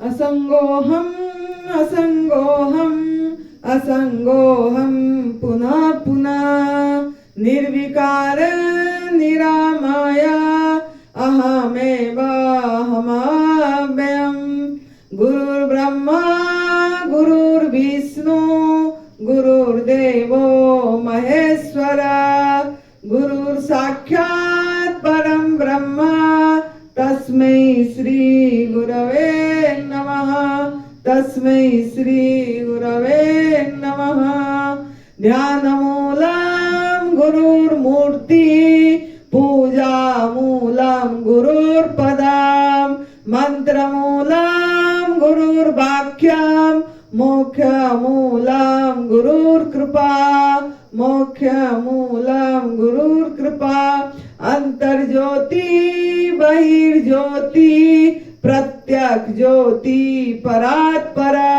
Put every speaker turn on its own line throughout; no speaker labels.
असंगोहम असंगोहम असंगोहम पुनः पुनः निर्विकार निरामय अहमेवाहमव्ययम् गुरुर्ब्रह्मा गुरुर्विष्णु गुरुर्देवो महेश्वर गुरुर्साक्षात् परं ब्रह्म तस्मै श्री गुरवे नमः तस्मै श्री गुरवे नमः ध्यानमूलं गुरुर्मूर्ति पूजामूलं गुरुर्पदम् मंत्रमूलं गुरुर्वाक्यं मोक्षमूलं गुरुर्कृपा मोक्षमूलं गुरुर्कृपा अंतर्ज्योति बहिर्ज्योति प्रत्यक्ष ज्योति परात्परा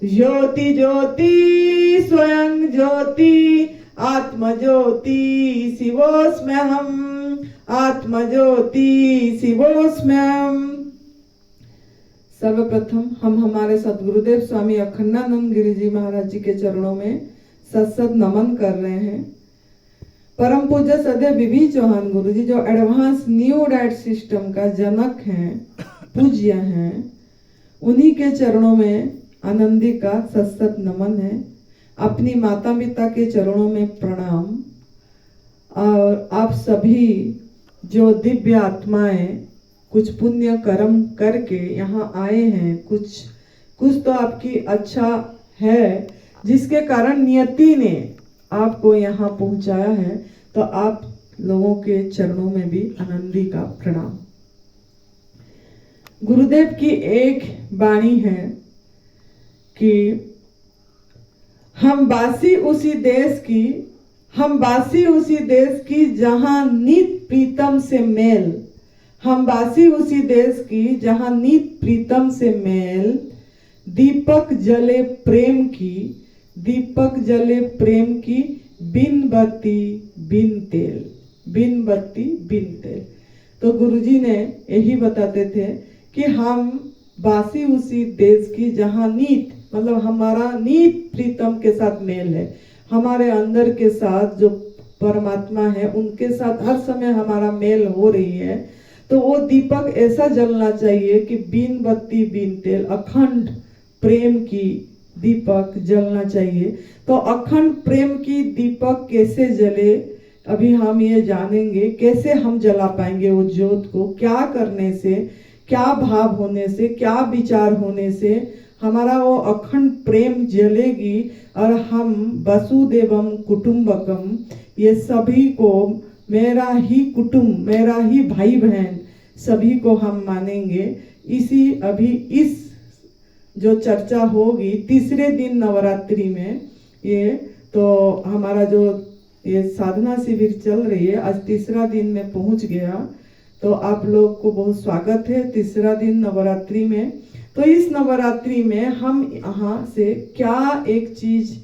ज्योति ज्योति स्वयं ज्योति आत्मज्योति शिवोऽस्म्यहम् आत्मज्योति शिवोऽस्म्यहम्। सर्वप्रथम हम हमारे सद्गुरुदेव स्वामी अखंडानंद गिरि जी महाराज जी के चरणों में सत नमन कर रहे हैं। परम पूज्य सदैव विभि चौहान गुरु जी जो एडवांस न्यू डाइट सिस्टम का जनक हैं, पूज्य हैं, उन्हीं के चरणों में आनंदी का सत नमन है। अपनी माता पिता के चरणों में प्रणाम। और आप सभी जो दिव्य आत्माएं कुछ पुण्य कर्म करके यहाँ आए हैं, कुछ तो आपकी अच्छा है जिसके कारण नियति ने आपको यहाँ पहुँचाया है, तो आप लोगों के चरणों में भी आनंदी का प्रणाम। गुरुदेव की एक वाणी है कि हम बासी उसी देश की जहाँ नित प्रीतम से मेल, हम बासी उसी देश की जहाँ नित प्रीतम से मेल, दीपक जले प्रेम की बिन बत्ती बिन तेल। तो गुरुजी ने यही बताते थे कि हम बासी उसी देश की जहाँ नीत, मतलब हमारा नीत प्रीतम के साथ मेल है, हमारे अंदर के साथ जो परमात्मा है उनके साथ हर समय हमारा मेल हो रही है। तो वो दीपक ऐसा जलना चाहिए कि बिन बत्ती बिन तेल, अखंड प्रेम की दीपक जलना चाहिए। तो अखंड प्रेम की दीपक कैसे जले, अभी हम ये जानेंगे। कैसे हम जला पाएंगे वो ज्योत को, क्या करने से, क्या भाव होने से, क्या विचार होने से हमारा वो अखंड प्रेम जलेगी और हम वसुदेवम कुटुंबकम, ये सभी को मेरा ही कुटुंब, मेरा ही भाई बहन, सभी को हम मानेंगे। अभी इस जो चर्चा होगी तीसरे दिन नवरात्रि में, ये तो हमारा जो ये साधना शिविर चल रही है, आज तीसरा दिन में पहुंच गया। तो आप लोग को बहुत स्वागत है तीसरा दिन नवरात्रि में। तो इस नवरात्रि में हम यहाँ से क्या एक चीज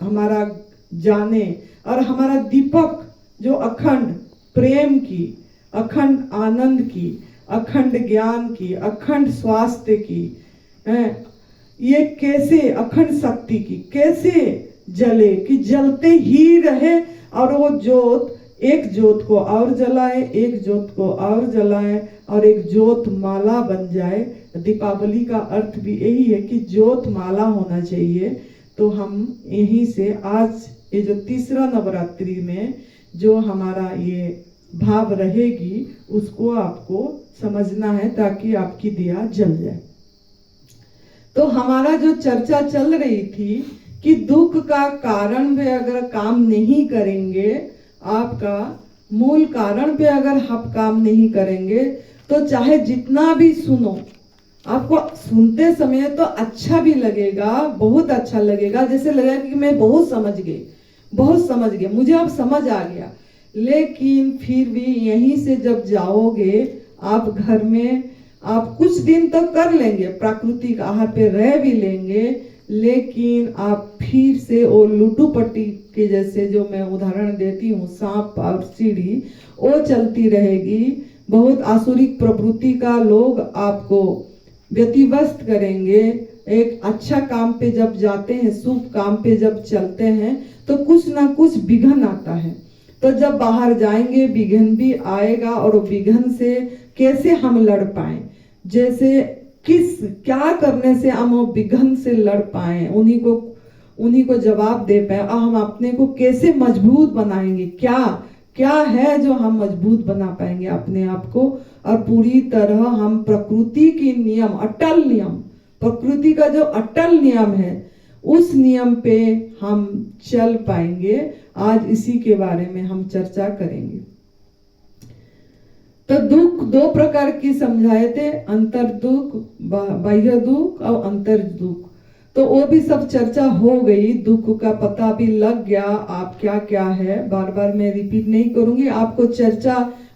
हमारा जाने, और हमारा दीपक जो अखंड प्रेम की, अखंड आनंद की, अखंड ज्ञान की, अखंड स्वास्थ्य की है, ये कैसे अखंड शक्ति की कैसे जले, कि जलते ही रहे और वो ज्योत एक ज्योत को और जलाए, एक ज्योत को और जलाए और एक ज्योत माला बन जाए। दीपावली का अर्थ भी यही है कि ज्योत माला होना चाहिए। तो हम यहीं से आज ये जो तीसरा नवरात्रि में जो हमारा ये भाव रहेगी उसको आपको समझना है ताकि आपकी दिया जल जाए। तो हमारा जो चर्चा चल रही थी कि दुख का कारण पे अगर काम नहीं करेंगे, आपका मूल कारण पे अगर आप काम नहीं करेंगे तो चाहे जितना भी सुनो, आपको सुनते समय तो अच्छा भी लगेगा, बहुत अच्छा लगेगा, जैसे लगेगा कि मैं बहुत समझ गई, मुझे अब समझ आ गया। लेकिन फिर भी यहीं से जब जाओगे आप घर में, आप कुछ दिन तक कर लेंगे, प्राकृतिक आहार पे रह भी लेंगे, लेकिन आप फिर से वो लूटू पट्टी के जैसे जो मैं उदाहरण देती हूँ, सांप और सीढ़ी, वो चलती रहेगी। बहुत आसुरिक प्रवृत्ति का लोग आपको व्यतिव्यस्त करेंगे। एक अच्छा काम पे जब जाते हैं, शुभ काम पे जब चलते हैं तो कुछ ना कुछ विघ्न आता है। तो जब बाहर जाएंगे विघ्न भी आएगा, और विघ्न से कैसे हम लड़ पाए, जैसे क्या करने से हम वो विघ्न से लड़ पाए, उन्हीं को जवाब दे पाए, और हम अपने को कैसे मजबूत बनाएंगे, क्या है जो हम मजबूत बना पाएंगे अपने आप को, और पूरी तरह हम प्रकृति की नियम, अटल नियम, प्रकृति का जो अटल नियम है उस नियम पे हम चल पाएंगे। आज इसी के बारे में हम चर्चा करेंगे। तो दुख दो प्रकार की समझाए थे, अंतर दुख, बाह्य दुख और अंतर दुख। तो वो भी सब चर्चा हो गई, दुख का पता भी लग गया आप क्या क्या है। बार बार मैं रिपीट नहीं करूंगी,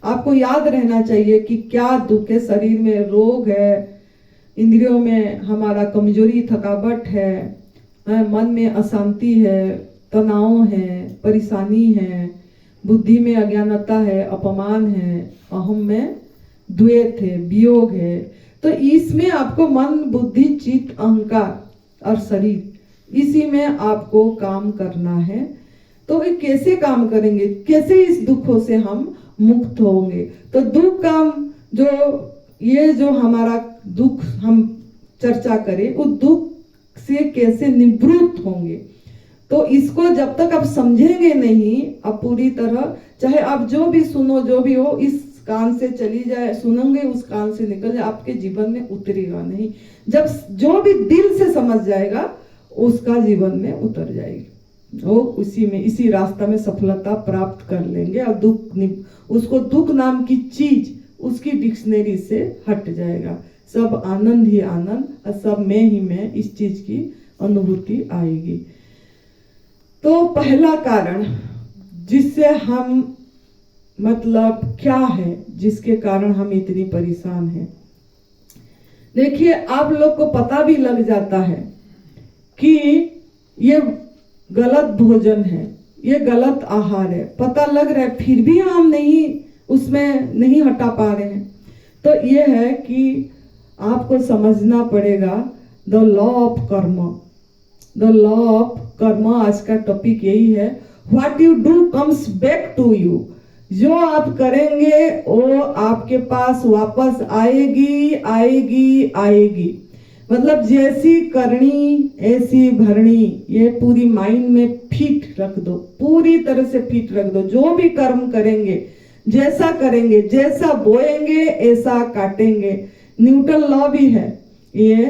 आपको याद रहना चाहिए कि क्या दुख है। शरीर में रोग है, इंद्रियों में हमारा कमजोरी, थकावट है, मन में अशांति है, तनाव है, परेशानी है, बुद्धि में अज्ञानता है, अपमान है, अहम में द्वैत है, वियोग है। तो इसमें आपको मन, बुद्धि, चित्त, अहंकार और शरीर, इसी में आपको काम करना है। तो ये कैसे काम करेंगे, कैसे इस दुखों से हम मुक्त होंगे। तो दुख का जो हमारा दुख हम चर्चा करें, उस दुख से कैसे निवृत्त होंगे। तो इसको जब तक आप समझेंगे नहीं, अब पूरी तरह, चाहे आप जो भी सुनो, जो भी हो, इस कान से चली जाए, सुनेंगे उस कान से निकल जाए, आपके जीवन में उतरेगा नहीं। जब जो भी दिल से समझ जाएगा उसका जीवन में उतर जाएगी, वो इसी रास्ता में सफलता प्राप्त कर लेंगे, और उसको दुख नाम की चीज उसकी डिक्शनरी से हट जाएगा। सब आनंद ही आनंद, और सब में ही में इस चीज की अनुभूति आएगी। तो पहला कारण जिससे हम, मतलब क्या है जिसके कारण हम इतनी परेशान हैं। देखिए, आप लोग को पता भी लग जाता है कि ये गलत भोजन है, ये गलत आहार है, पता लग रहा है, फिर भी हम उसमें नहीं हटा पा रहे हैं। तो ये है कि आपको समझना पड़ेगा the law of karma. The law of karma, आज का टॉपिक यही है। What you do comes back to you. जो आप करेंगे वो आपके पास वापस आएगी। मतलब जैसी करनी ऐसी भरनी, ये पूरी माइंड में फिट रख दो, पूरी तरह से फिट रख दो। जो भी कर्म करेंगे, जैसा बोएंगे ऐसा काटेंगे। न्यूटन लॉ भी है ये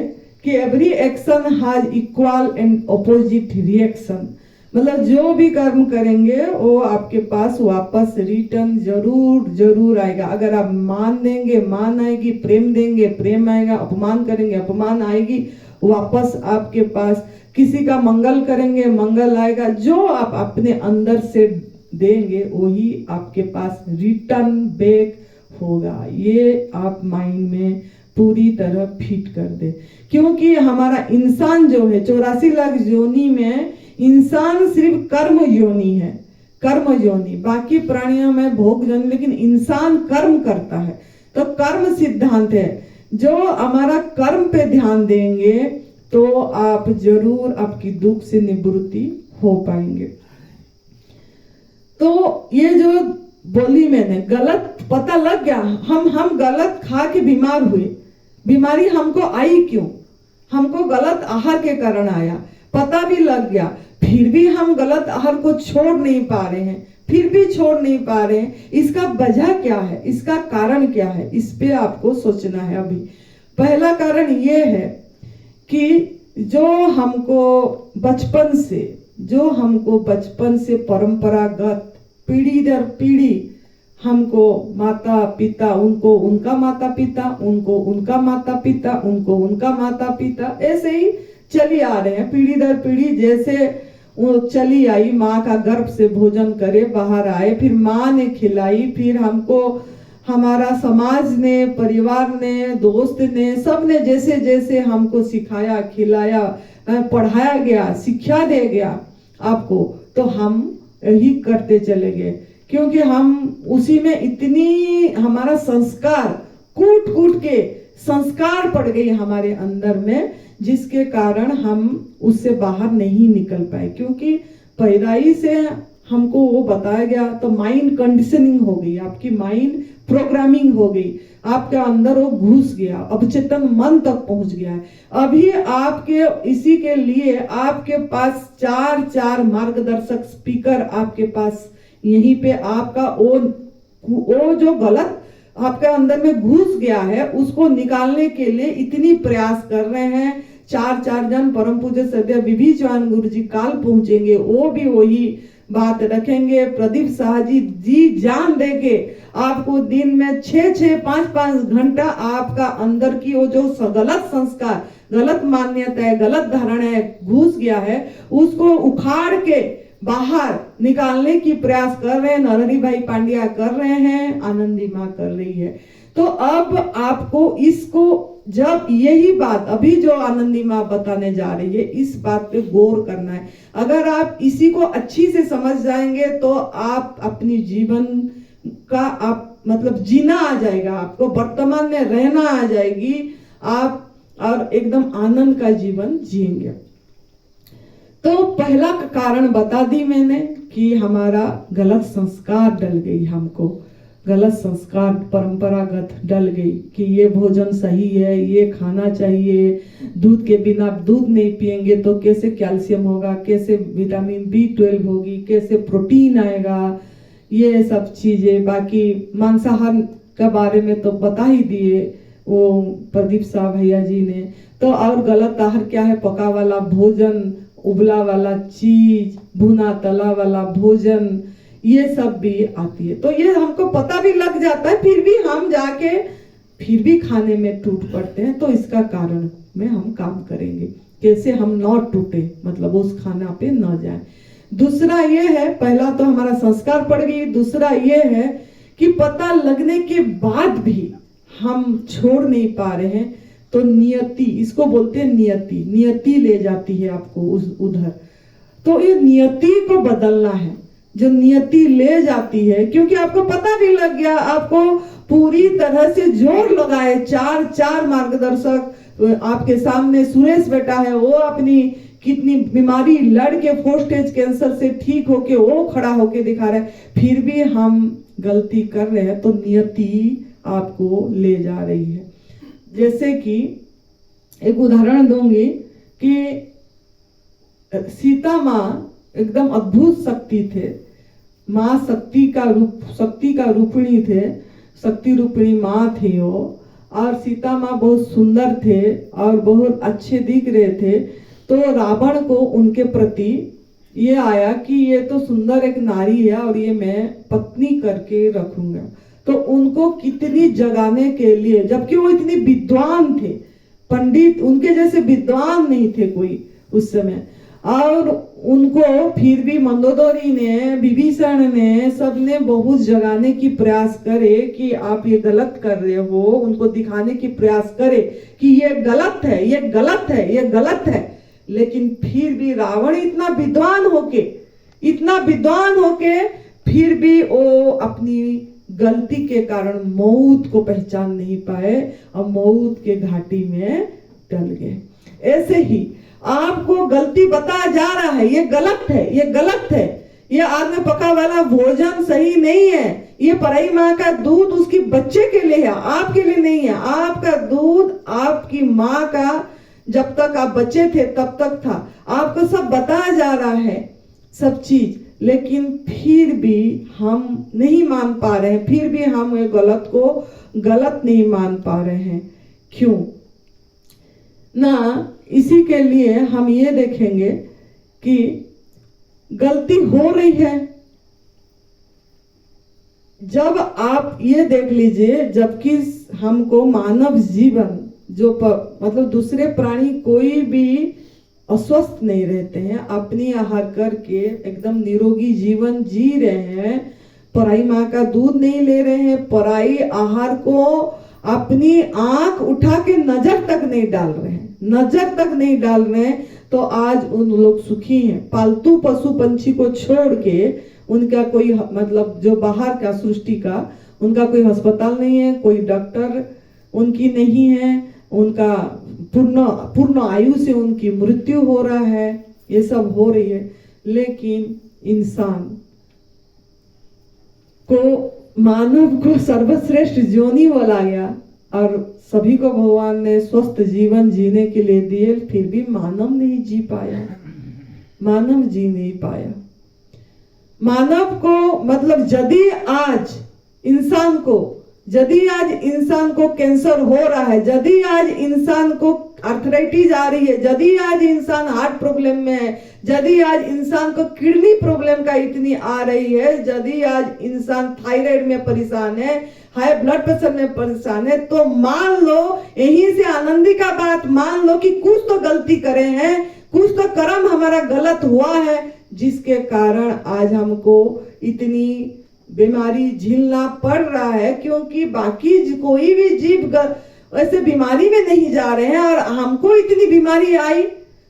कि every action has equal and opposite reaction. मतलब जो भी कर्म करेंगे वो आपके पास वापस रिटर्न जरूर आएगा। अगर आप मान देंगे, मान आएगी, प्रेम देंगे, प्रेम आएगा, अपमान करेंगे, अपमान आएगी, वापस आपके पास। किसी का मंगल करेंगे, मंगल आएगा। जो आप अपने अंदर से देंगे वही आपके पास रिटर्न बैक होगा। ये आप माइंड में पूरी तरह फिट कर दे। क्योंकि हमारा इंसान जो है, 84 लाख योनि में इंसान सिर्फ कर्म योनि है, कर्म योनि। बाकी प्राणियों में भोग योनि, लेकिन इंसान कर्म करता है। तो कर्म सिद्धांत है, जो हमारा कर्म पे ध्यान देंगे तो आप जरूर आपकी दुख से निवृत्ति हो पाएंगे। तो ये जो बोली मैंने, गलत पता लग गया, हम गलत खा के बीमार हुए। बीमारी हमको आई क्यों? हमको गलत आहार के कारण आया, पता भी लग गया, फिर भी हम गलत आहार को छोड़ नहीं पा रहे हैं। इसका वजह क्या है, इसका कारण क्या है, इस पे आपको सोचना है। अभी पहला कारण ये है कि जो हमको बचपन से परंपरागत पीढ़ी दर पीढ़ी हमको माता पिता, उनको उनका माता पिता, उनको उनका माता पिता, उनको उनका माता पिता, ऐसे ही चली आ रहे हैं पीढ़ी दर पीढ़ी। जैसे वो चली आई, माँ का गर्भ से भोजन करे, बाहर आए, फिर माँ ने खिलाई, फिर हमको हमारा समाज ने, परिवार ने, दोस्त ने, सब ने जैसे जैसे हमको सिखाया, खिलाया, पढ़ाया गया, शिक्षा दे गया आपको, तो हम यही करते चले गए। क्योंकि हम उसी में इतनी, हमारा संस्कार कूट कूट के संस्कार पड़ गई हमारे अंदर में, जिसके कारण हम उससे बाहर नहीं निकल पाए। क्योंकि पैदाई से हमको वो बताया गया, तो माइंड कंडीशनिंग हो गई, आपकी माइंड प्रोग्रामिंग हो गई, आपके अंदर वो घुस गया, अवचेतन मन तक पहुंच गया है। अभी आपके इसी के लिए आपके पास चार मार्गदर्शक स्पीकर आपके पास यहीं पे आपका वो जो गलत आपके अंदर में घुस गया है उसको निकालने के लिए इतनी प्रयास कर रहे हैं। चार जन परम पूज्य सदैव विभीचवान गुरु जी काल पहुंचेंगे, वो भी वही बात रखेंगे। प्रदीप शाह जी जान देके आपको दिन में 6 5 घंटा आपका अंदर की वो जो गलत संस्कार, गलत मान्यता, गलत धारणा घुस गया है, उसको उखाड़ के बाहर निकालने की प्रयास कर रहे हैं। नरहरि भाई पांड्या कर रहे हैं, आनंदी माँ कर रही है। तो अब आपको इसको, जब यही बात अभी जो आनंदी माँ बताने जा रही है, इस बात पे गौर करना है। अगर आप इसी को अच्छी से समझ जाएंगे तो आप अपनी जीवन का आप मतलब जीना आ जाएगा, आपको वर्तमान में रहना आ जाएगी आप, और एकदम आनंद का जीवन जिएंगे। तो पहला कारण बता दी मैंने कि हमारा गलत संस्कार डल गई, हमको गलत संस्कार परंपरागत डल गई कि ये भोजन सही है, ये खाना चाहिए, दूध के बिना दूध नहीं पिएंगे तो कैसे कैल्शियम होगा, कैसे विटामिन B12 होगी, कैसे प्रोटीन आएगा, ये सब चीजें। बाकी मांसाहार के बारे में तो बता ही दिए वो प्रदीप शाह भैया जी ने। तो और गलत आहार क्या है? पका वाला भोजन, उबला वाला चीज, भुना तला वाला भोजन, ये सब भी आती है। तो ये हमको पता भी लग जाता है, फिर भी हम जाके फिर भी खाने में टूट पड़ते हैं। तो इसका कारण में हम काम करेंगे, कैसे हम न टूटे, मतलब उस खाना पे न जाए। दूसरा ये है, पहला तो हमारा संस्कार पड़ गई, दूसरा ये है कि पता लगने के बाद भी हम छोड़ नहीं पा रहे हैं। तो नियति, इसको बोलते हैं नियति, नियति ले जाती है आपको उधर। तो ये नियति को बदलना है, जो नियति ले जाती है, क्योंकि आपको पता भी लग गया, आपको पूरी तरह से जोर लगाए। चार मार्गदर्शक आपके सामने, सुरेश बेटा है, वो अपनी कितनी बीमारी लड़ के 4 स्टेज कैंसर से ठीक होके वो खड़ा होके दिखा रहा है, फिर भी हम गलती कर रहे हैं। तो नियति आपको ले जा रही है। जैसे कि एक उदाहरण दूंगी कि सीता माँ एकदम अद्भुत शक्ति थे, माँ शक्ति का रूपिणी थे, शक्ति रूपिणी माँ थे वो। और सीता माँ बहुत सुंदर थे और बहुत अच्छे दिख रहे थे। तो रावण को उनके प्रति ये आया कि ये तो सुंदर एक नारी है और ये मैं पत्नी करके रखूंगा। तो उनको कितनी जगाने के लिए, जबकि वो इतने विद्वान थे, पंडित उनके जैसे विद्वान नहीं थे कोई उस समय, और उनको फिर भी मंदोदरी ने, विभीषण ने, सबने बहुत जगाने की प्रयास करे कि आप ये गलत कर रहे हो, उनको दिखाने की प्रयास करे कि ये गलत है, ये गलत है, ये गलत है। लेकिन फिर भी रावण इतना विद्वान होके फिर भी वो अपनी गलती के कारण मौत को पहचान नहीं पाए और मौत के घाटी में डल गए। ऐसे ही आपको गलती बताया जा रहा है, ये गलत है, ये गलत है, ये आग में पका वाला भोजन सही नहीं है, ये पराई माँ का दूध उसकी बच्चे के लिए है, आपके लिए नहीं है। आपका दूध आपकी माँ का जब तक आप बच्चे थे तब तक था, आपको सब बताया जा रहा है सब चीज। लेकिन फिर भी हम नहीं मान पा रहे हैं, फिर भी हम ये गलत को गलत नहीं मान पा रहे हैं। क्यों ना? इसी के लिए हम ये देखेंगे कि गलती हो रही है। जब आप ये देख लीजिए, जबकि हमको मानव जीवन जो मतलब दूसरे प्राणी कोई भी अस्वस्थ नहीं रहते हैं, अपनी आहार करके एकदम निरोगी जीवन जी रहे हैं, पराई माँ का दूध नहीं ले रहे हैं, पराई आहार को अपनी आंख उठा के नजर तक नहीं डाल रहे हैं, नजर तक नहीं डाल रहे हैं। तो आज उन लोग सुखी हैं। पालतू पशु पंछी को छोड़ के उनका कोई मतलब जो बाहर का सृष्टि का, उनका कोई अस्पताल नहीं है, कोई डॉक्टर उनकी नहीं है, उनका पूर्ण आयु से उनकी मृत्यु हो रहा है, ये सब हो रही है। लेकिन इंसान को, मानव को सर्वश्रेष्ठ योनि बोला गया और सभी को भगवान ने स्वस्थ जीवन जीने के लिए दिए, फिर भी मानव नहीं जी पाया, मानव जी नहीं पाया। मानव को मतलब यदि आज इंसान को कैंसर हो रहा है, यदि आज इंसान को आर्थराइटिस आ रही है, यदि आज इंसान हार्ट प्रॉब्लम में है, यदि आज इंसान को किडनी प्रॉब्लम का इतनी आ रही है, यदि आज इंसान थायराइड में परेशान है, हाई ब्लड प्रेशर में परेशान है, तो मान लो, यहीं से आनंदी का बात मान लो कि कुछ तो गलती करे हैं, कुछ तो कर्म हमारा गलत हुआ है, जिसके कारण आज हमको इतनी बीमारी झेलना पड़ रहा है। क्योंकि बाकी कोई भी जीव ऐसे बीमारी में नहीं जा रहे हैं और हमको इतनी बीमारी आई,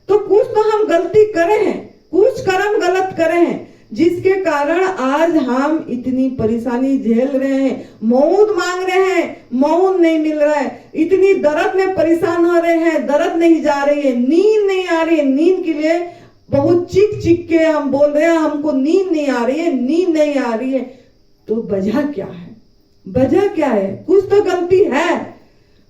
तो कुछ तो हम गलती करे हैं, कुछ कर्म गलत करे हैं, जिसके कारण आज हम इतनी परेशानी झेल रहे हैं, मौत मांग रहे हैं, मौत नहीं मिल रहा है, इतनी दर्द में परेशान हो रहे हैं, दर्द नहीं जा रही है, नींद नहीं आ रही है, नींद के लिए बहुत चीख चीख के हम बोल रहे हैं हमको नींद नहीं आ रही है, नींद नहीं आ रही है। तो वजह क्या है? वजह क्या है? कुछ तो गलती है।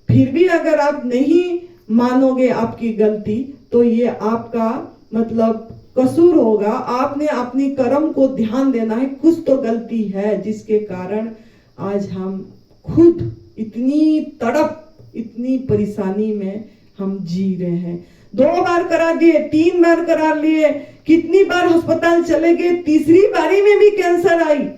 फिर भी अगर आप नहीं मानोगे आपकी गलती, तो ये आपका मतलब कसूर होगा। आपने अपनी कर्म को ध्यान देना है, कुछ तो गलती है, जिसके कारण आज हम खुद इतनी तड़प, इतनी परेशानी में हम जी रहे हैं। 2 बार करा दिए, 3 बार करा लिए, कितनी बार अस्पताल चले गए, तीसरी बारी में भी कैंसर आई।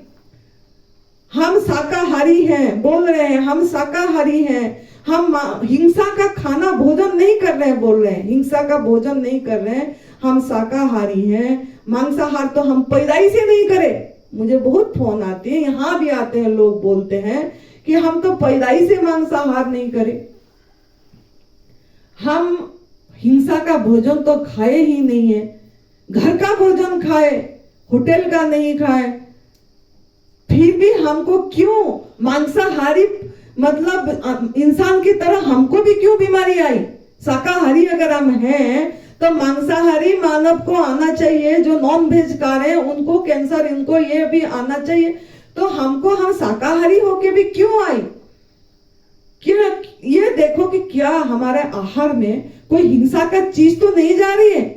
हम शाकाहारी हैं, बोल रहे हैं हम शाकाहारी हैं, हम हिंसा का खाना भोजन नहीं कर रहे हैं, बोल रहे हैं हिंसा का भोजन नहीं कर रहे हैं, हम शाकाहारी हैं। मांसाहार तो हम पैदाइश से नहीं करे। मुझे बहुत फोन आते हैं, यहाँ भी आते हैं, लोग बोलते हैं कि हम तो पैदाइश से मांसाहार नहीं करे, हम हिंसा का भोजन तो खाए ही नहीं है, घर का भोजन खाए, होटल का नहीं खाए। फिर भी हमको क्यों मांसाहारी मतलब इंसान की तरह हमको भी क्यों बीमारी आई? शाकाहारी अगर हम हैं तो मांसाहारी मानव को आना चाहिए, जो नॉन वेज खा रहे हैं उनको कैंसर, इनको ये भी आना चाहिए, तो हमको हम शाकाहारी होके भी क्यों आई? क्या ये देखो कि क्या हमारे आहार में कोई हिंसा का चीज तो नहीं जा रही है?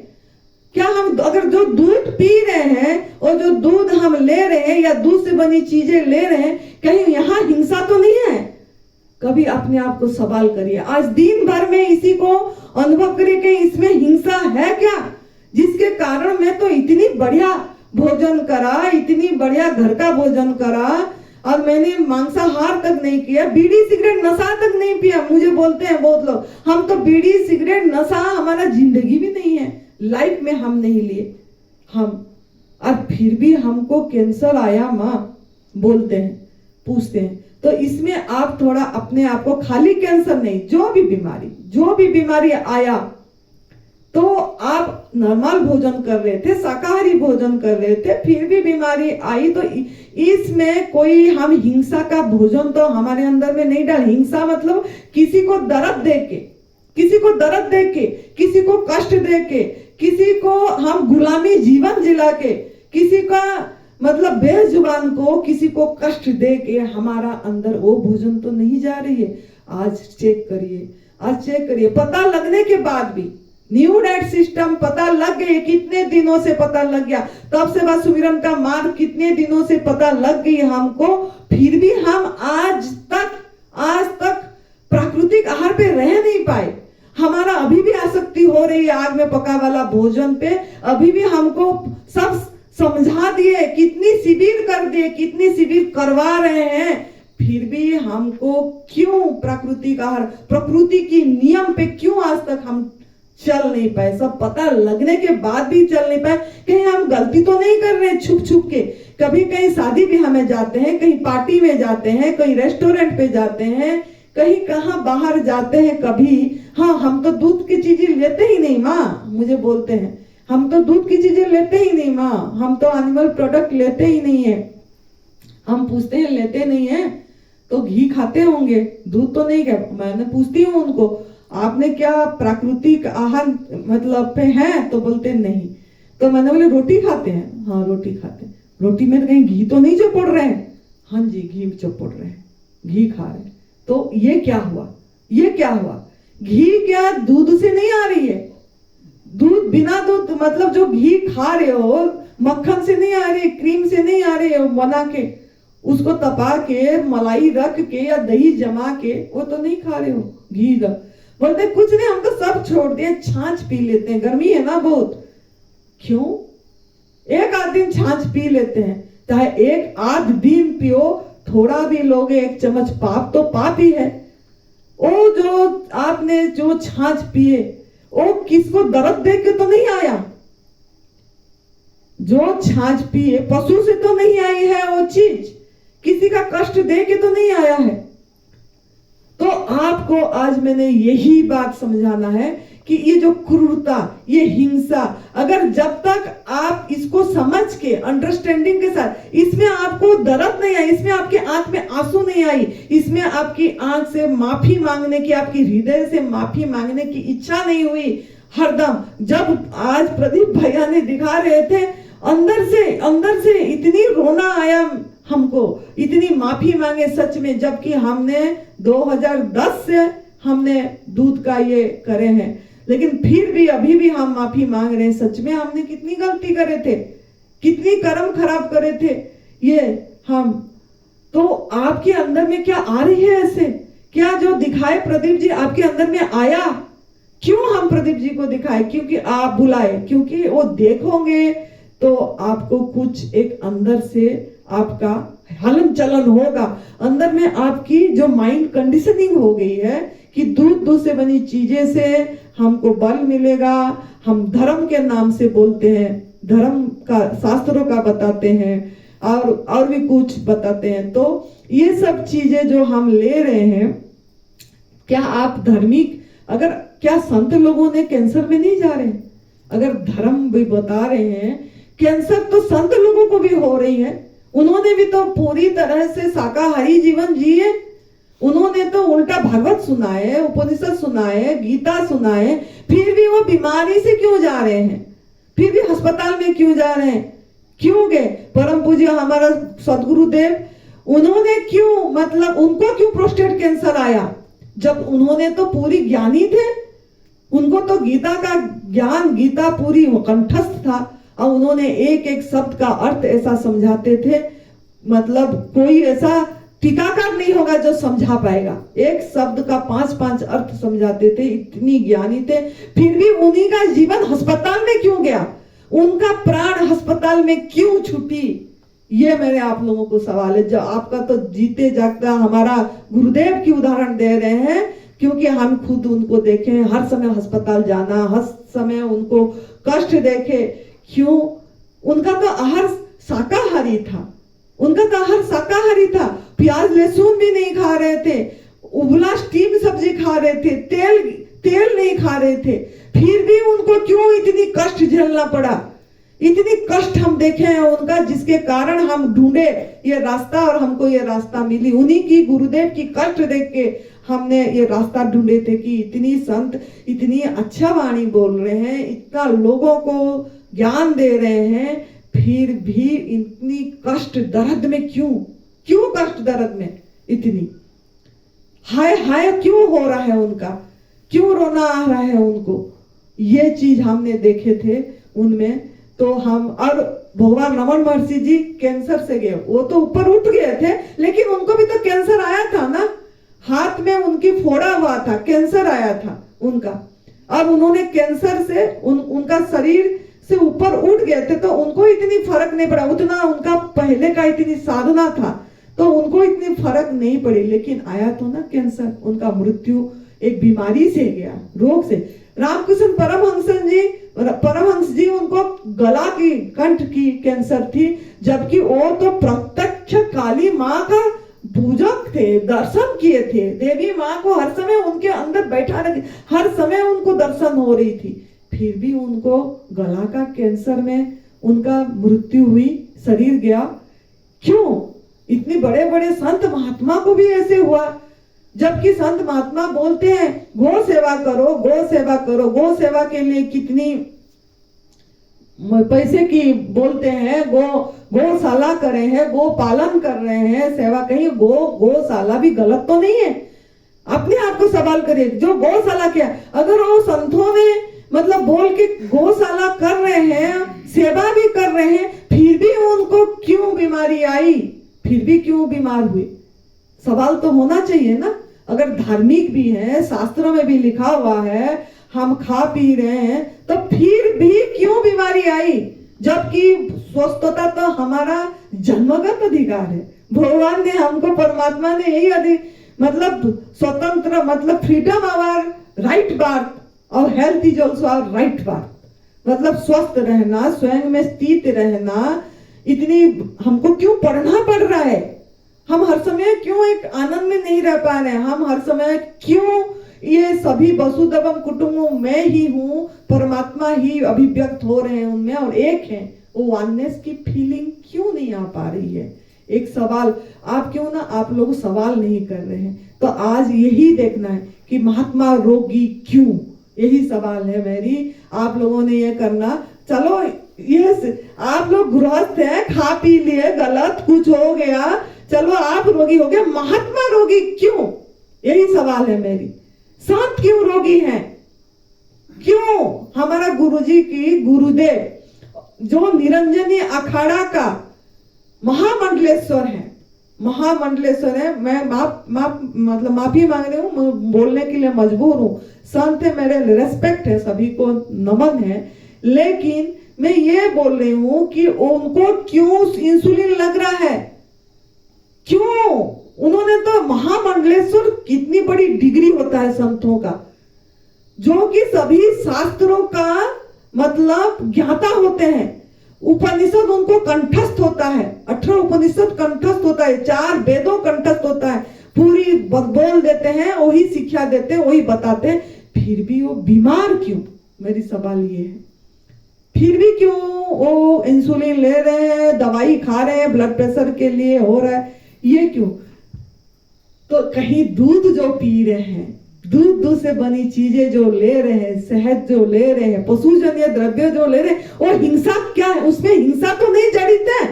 क्या हम अगर जो दूध पी रहे हैं और जो दूध हम ले रहे हैं या दूध से बनी चीजें ले रहे हैं, कहीं यहाँ हिंसा तो नहीं है? कभी अपने आप को सवाल करिए। आज दिन भर में इसी को अनुभव करिए कि इसमें हिंसा है क्या, जिसके कारण मैं तो इतनी बढ़िया भोजन करा, इतनी बढ़िया घर का भोजन करा और मैंने मांसाहार तक नहीं किया, बीड़ी सिगरेट नशा तक नहीं पिया। मुझे बोलते हैं बहुत लोग, हम तो बीड़ी सिगरेट नशा हमारा जिंदगी भी नहीं है, लाइफ में हम नहीं लिए हम, और फिर भी हमको कैंसर आया माँ बोलते हैं, पूछते हैं। तो इसमें आप थोड़ा अपने आप को, खाली कैंसर नहीं, जो भी बीमारी आया, तो आप नॉर्मल भोजन कर रहे थे, शाकाहारी भोजन कर रहे थे, फिर भी बीमारी आई, तो इसमें कोई हम हिंसा का भोजन तो हमारे अंदर में नहीं डाल। हिंसा मतलब किसी को दर्द दे के, किसी को कष्ट दे के, किसी को हम गुलामी जीवन जिला के, किसी का मतलब बेजुबान को किसी को कष्ट दे के हमारा अंदर वो भोजन तो नहीं जा रही है। आज चेक करिए, पता लगने के बाद भी न्यू डाइट सिस्टम पता लग गए, कितने दिनों से पता लग गया, तब से बाद सुमिरन का मार्ग कितने दिनों से पता लग गई हमको, फिर भी हम आज तक प्राकृतिक आहार पे रह नहीं पाए। हमारा अभी भी आसक्ति हो रही है आग में पका वाला भोजन पे, अभी भी हमको सब समझा दिए, कितनी शिविर कर दिए, कितनी शिविर करवा रहे हैं, फिर भी हमको क्यों प्राकृतिक आहार, प्रकृति की नियम पे क्यों आज तक हम चल नहीं पाए? सब पता लगने के बाद भी चल नहीं पाए। कहीं हम गलती तो नहीं कर रहे छुप छुप के? कभी कहीं शादी ब्याह में जाते हैं, कहीं पार्टी में जाते हैं, कहीं रेस्टोरेंट पे जाते हैं, कहीं कहाँ बाहर जाते हैं, कभी हाँ हम तो दूध की चीजें लेते ही नहीं माँ, मुझे बोलते हैं हम तो दूध की चीजें लेते ही नहीं माँ, हम तो एनिमल प्रोडक्ट लेते ही नहीं है। हम पूछते हैं लेते नहीं है तो घी खाते होंगे, दूध तो नहीं खाते। मैंने पूछती हूँ उनको, आपने क्या प्राकृतिक आहार मतलब पे है? तो बोलते नहीं। तो मैंने बोले रोटी खाते हैं? हाँ रोटी खाते हैं। रोटी में कहीं घी तो नहीं चपोड़ रहे हैं? हाँ जी घी चपोड़ रहे हैं, घी खा रहे हैं। तो ये क्या हुआ? ये क्या हुआ? घी क्या दूध से नहीं आ रही है? दूध बिना दूध मतलब जो घी खा रहे हो मक्खन से नहीं आ रही, क्रीम से नहीं आ रही हो बना के, उसको तपा के मलाई रख के या दही जमा के, वो तो नहीं खा रहे हो घी का। बोलते कुछ नहीं, हम तो सब छोड़ दिए, छाछ पी लेते हैं, गर्मी है ना बहुत। क्यों? एक आध दिन छाछ पी लेते हैं, चाहे एक आध दिन पियो, थोड़ा भी लोगे एक चम्मच, पाप तो पाप ही है। वो जो आपने जो छाछ पिए वो किसको दर्द देख के तो नहीं आया? जो छाछ पिए पशु से तो नहीं आई है वो चीज, किसी का कष्ट दे के तो नहीं आया है। तो आपको आज मैंने यही बात समझाना है कि ये जो क्रूरता, ये हिंसा, अगर जब तक आप इसको समझ के अंडरस्टैंडिंग के साथ, इसमें आपको दर्द नहीं आई, इसमें आपके आंख में आंसू नहीं आई, इसमें आपकी आंख से माफी मांगने की, आपकी हृदय से माफी मांगने की इच्छा नहीं हुई हरदम। जब आज प्रदीप भैया ने दिखा रहे थे, अंदर से इतनी रोना आया हमको, इतनी माफी मांगे सच में, जबकि हमने 2010 से हमने दूध का ये करे हैं, लेकिन फिर भी अभी भी हम माफी मांग रहे हैं। सच में हमने कितनी गलती करे थे, कितनी कर्म खराब करे थे ये हम। तो आपके अंदर में क्या आ रही है ऐसे? क्या जो दिखाए प्रदीप जी आपके अंदर में आया? क्यों हम प्रदीप जी को दिखाए? क्योंकि आप बुलाए, क्योंकि वो देखोगे तो आपको कुछ एक अंदर से आपका हलन चलन होगा। अंदर में आपकी जो माइंड कंडीशनिंग हो गई है कि दूध से बनी चीजें से हमको बल मिलेगा, हम धर्म के नाम से बोलते हैं, धर्म का शास्त्रों का बताते हैं और भी कुछ बताते हैं। तो ये सब चीजें जो हम ले रहे हैं, क्या आप धार्मिक, अगर क्या संत लोगों ने कैंसर में नहीं जा रहे? अगर धर्म भी बता रहे हैं, कैंसर तो संत लोगों को भी हो रही है। उन्होंने भी तो पूरी तरह से शाकाहारी जीवन जिए, उन्होंने तो उल्टा भागवत सुनाए, उपनिषद सुनाए, गीता सुनाए, फिर भी वो बीमारी से क्यों जा रहे हैं? फिर भी अस्पताल में क्यों जा रहे हैं? क्यों गए? परम पूज्य हमारा सदगुरुदेव, उन्होंने क्यों, मतलब उनको क्यों प्रोस्टेट कैंसर आया? जब उन्होंने तो पूरी ज्ञानी थे, उनको तो गीता का ज्ञान, गीता पूरी कंठस्थ था, और उन्होंने एक एक शब्द का अर्थ ऐसा समझाते थे, मतलब कोई ऐसा टीकाकार नहीं होगा जो समझा पाएगा। एक शब्द का 5-5 अर्थ समझाते थे, इतनी ज्ञानी थे। फिर भी उन्हीं का जीवन अस्पताल में क्यों गया? उनका प्राण अस्पताल में क्यों छूटी? ये मेरे आप लोगों को सवाल है। जो आपका तो जीते जागता हमारा गुरुदेव की उदाहरण दे रहे हैं, क्योंकि हम खुद उनको देखे, हर समय अस्पताल जाना, हर समय उनको कष्ट देखे। क्यों? उनका तो आहार शाकाहारी था, उनका तो आहार शाकाहारी था, प्याज लहसुन भी नहीं खा रहे थे, उबला स्टीम सब्जी खा रहे थे, तेल नहीं खा रहे थे। फिर भी उनको क्यों इतनी कष्ट झेलना पड़ा? इतनी कष्ट हम देखे हैं उनका, जिसके कारण हम ढूंढे ये रास्ता और हमको ये रास्ता मिली। उन्हीं की, गुरुदेव की कष्ट देख के हमने ये रास्ता ढूंढे थे कि इतनी संत इतनी अच्छा वाणी बोल रहे हैं, इतना लोगों को ज्ञान दे रहे हैं, फिर भी इतनी कष्ट दर्द में क्यों कष्ट दर्द में इतनी हाय हाय क्यों हो रहा है उनका? क्यों रोना आ रहा है उनको? ये चीज हमने देखे थे उनमें। तो हम, और भगवान रमन महर्षि जी कैंसर से गए, वो तो ऊपर उठ गए थे, लेकिन उनको भी तो कैंसर आया था ना, हाथ में उनकी फोड़ा हुआ था, कैंसर आया था उनका। अब उन्होंने कैंसर से उनका शरीर से ऊपर उठ गए थे, तो उनको इतनी फर्क नहीं पड़ा, उतना उनका पहले का इतनी साधना था तो उनको इतनी फर्क नहीं पड़ी। लेकिन आया तो ना कैंसर, उनका मृत्यु एक बीमारी से गया, रोग से। रामकृष्ण परमहंस जी उनको गला की, कंठ की कैंसर थी, जबकि वो तो प्रत्यक्ष काली माँ का पूजक थे, दर्शन किए थे, देवी माँ को हर समय उनके अंदर बैठा रहे, हर समय उनको दर्शन हो रही थी। फिर भी उनको गला का कैंसर में उनका मृत्यु हुई, शरीर गया। क्यों? इतने बड़े बड़े संत महात्मा को भी ऐसे हुआ, जबकि संत महात्मा बोलते हैं गौ सेवा करो, गौ सेवा करो, गौ सेवा के लिए कितनी पैसे की बोलते हैं, गौशाला कर रहे हैं, गो पालन कर रहे हैं, सेवा। कहीं गौशाला भी गलत तो नहीं है? अपने आप को सवाल करिए, जो गौशाला क्या, अगर वो संतों ने मतलब बोल के गौशाला कर रहे हैं, सेवा भी कर रहे हैं, फिर भी उनको क्यों बीमारी आई, फिर भी क्यों बीमार हुए? सवाल तो होना चाहिए ना। अगर धार्मिक भी है, शास्त्रों में भी लिखा हुआ है, हम खा पी रहे हैं, तो फिर भी क्यों बीमारी आई? जबकि स्वस्थता तो हमारा जन्मगत अधिकार है। भगवान ने हमको, परमात्मा ने यही मतलब स्वतंत्र, मतलब फ्रीडम आवर राइट बर्थ और health is also our right birth. मतलब स्वस्थ रहना, स्वयं में स्थित रहना, इतनी हमको क्यों पढ़ना पड़ रहा है? हम हर समय क्यों एक आनंद में नहीं रह पा रहे हैं? हम हर समय क्यों ये सभी वसुधैवम कुटुंबों में ही हूँ, परमात्मा ही अभिव्यक्त हो रहे हैं उनमें और एक है, वो वननेस की फीलिंग क्यों नहीं आ पा रही है? एक सवाल आप क्यों ना आप लोग सवाल नहीं कर रहे हैं? तो आज यही देखना है कि महात्मा रोगी क्यों, यही सवाल है मेरी। आप लोगों ने ये करना, चलो ये आप लोग गृहस्थ हैं, खा पी लिए, गलत कुछ हो गया, चलो आप रोगी हो गए, महात्मा रोगी क्यों? यही सवाल है मेरी। संत क्यों रोगी हैं? क्यों? हमारा गुरुजी की गुरुदेव जो निरंजनी अखाड़ा का महामंडलेश्वर है, महामंडलेश्वर है। मैं मतलब माफी मांग रही हूँ, बोलने के लिए मजबूर हूँ। संत है, मेरे रेस्पेक्ट है, सभी को नमन है, लेकिन मैं ये बोल रही हूँ कि उनको क्यों इंसुलिन लग रहा है? क्यों? उन्होंने तो महामंडलेश्वर, कितनी बड़ी डिग्री होता है संतों का, जो कि सभी शास्त्रों का मतलब ज्ञाता होते हैं। उपनिषद उनको कंठस्थ होता है, 18 उपनिषद कंठस्थ होता है, 4 वेदों कंठस्थ होता है, पूरी बोल देते हैं, वही शिक्षा देते हैं, वही बताते हैं, फिर भी वो बीमार क्यों? मेरी सवाल ये है, फिर भी क्यों वो इंसुलिन ले रहे हैं, दवाई खा रहे हैं, ब्लड प्रेशर के लिए हो रहा है, ये क्यों? तो कहीं दूध जो पी रहे हैं, दूध से बनी चीजें जो ले रहे हैं, शहद जो ले रहे हैं, पशुजन्य द्रव्य जो ले रहे हैं, वो हिंसा क्या है? उसमें हिंसा तो नहीं जड़ित है,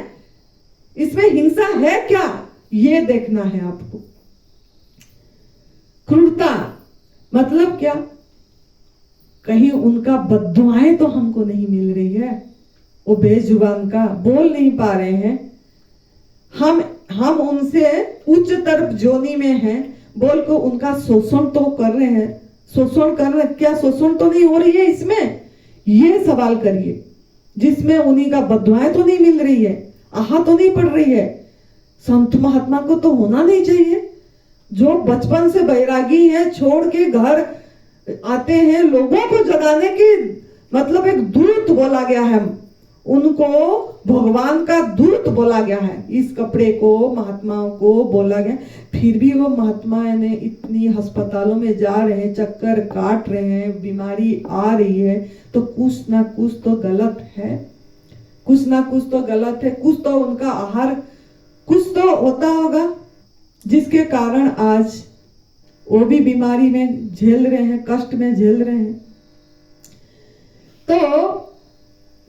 इसमें हिंसा है क्या? ये देखना है आपको। क्रूरता मतलब क्या? कहीं उनका बद्दुआएं तो हमको नहीं मिल रही है, वो बेजुबान का बोल नहीं पा रहे हैं, हम उनसे उच्चतर जोनी में हैं, बोल को उनका शोषण तो कर रहे हैं, शोषण कर रहे हैं, क्या शोषण तो नहीं हो रही है इसमें? ये सवाल करिए, जिसमें उन्हीं का बद्दुआएं तो नहीं मिल रही है, आहा तो नहीं पड़ रही है। संत महात्मा को तो होना नहीं चाहिए, जो बचपन से बैरागी है, छोड़ के घर आते हैं, लोगों को जगाने की मतलब एक दूत बोला गया है, उनको भगवान का दूत बोला गया है, इस कपड़े को महात्माओं को बोला गया। फिर भी वो महात्मा ने इतनी अस्पतालों में जा रहे हैं, चक्कर काट रहे हैं, बीमारी आ रही है, तो कुछ ना कुछ तो गलत है, कुछ ना कुछ तो गलत है, कुछ तो उनका आहार कुछ तो होता होगा, जिसके कारण आज वो भी बीमारी में झेल रहे हैं, कष्ट में झेल रहे हैं। तो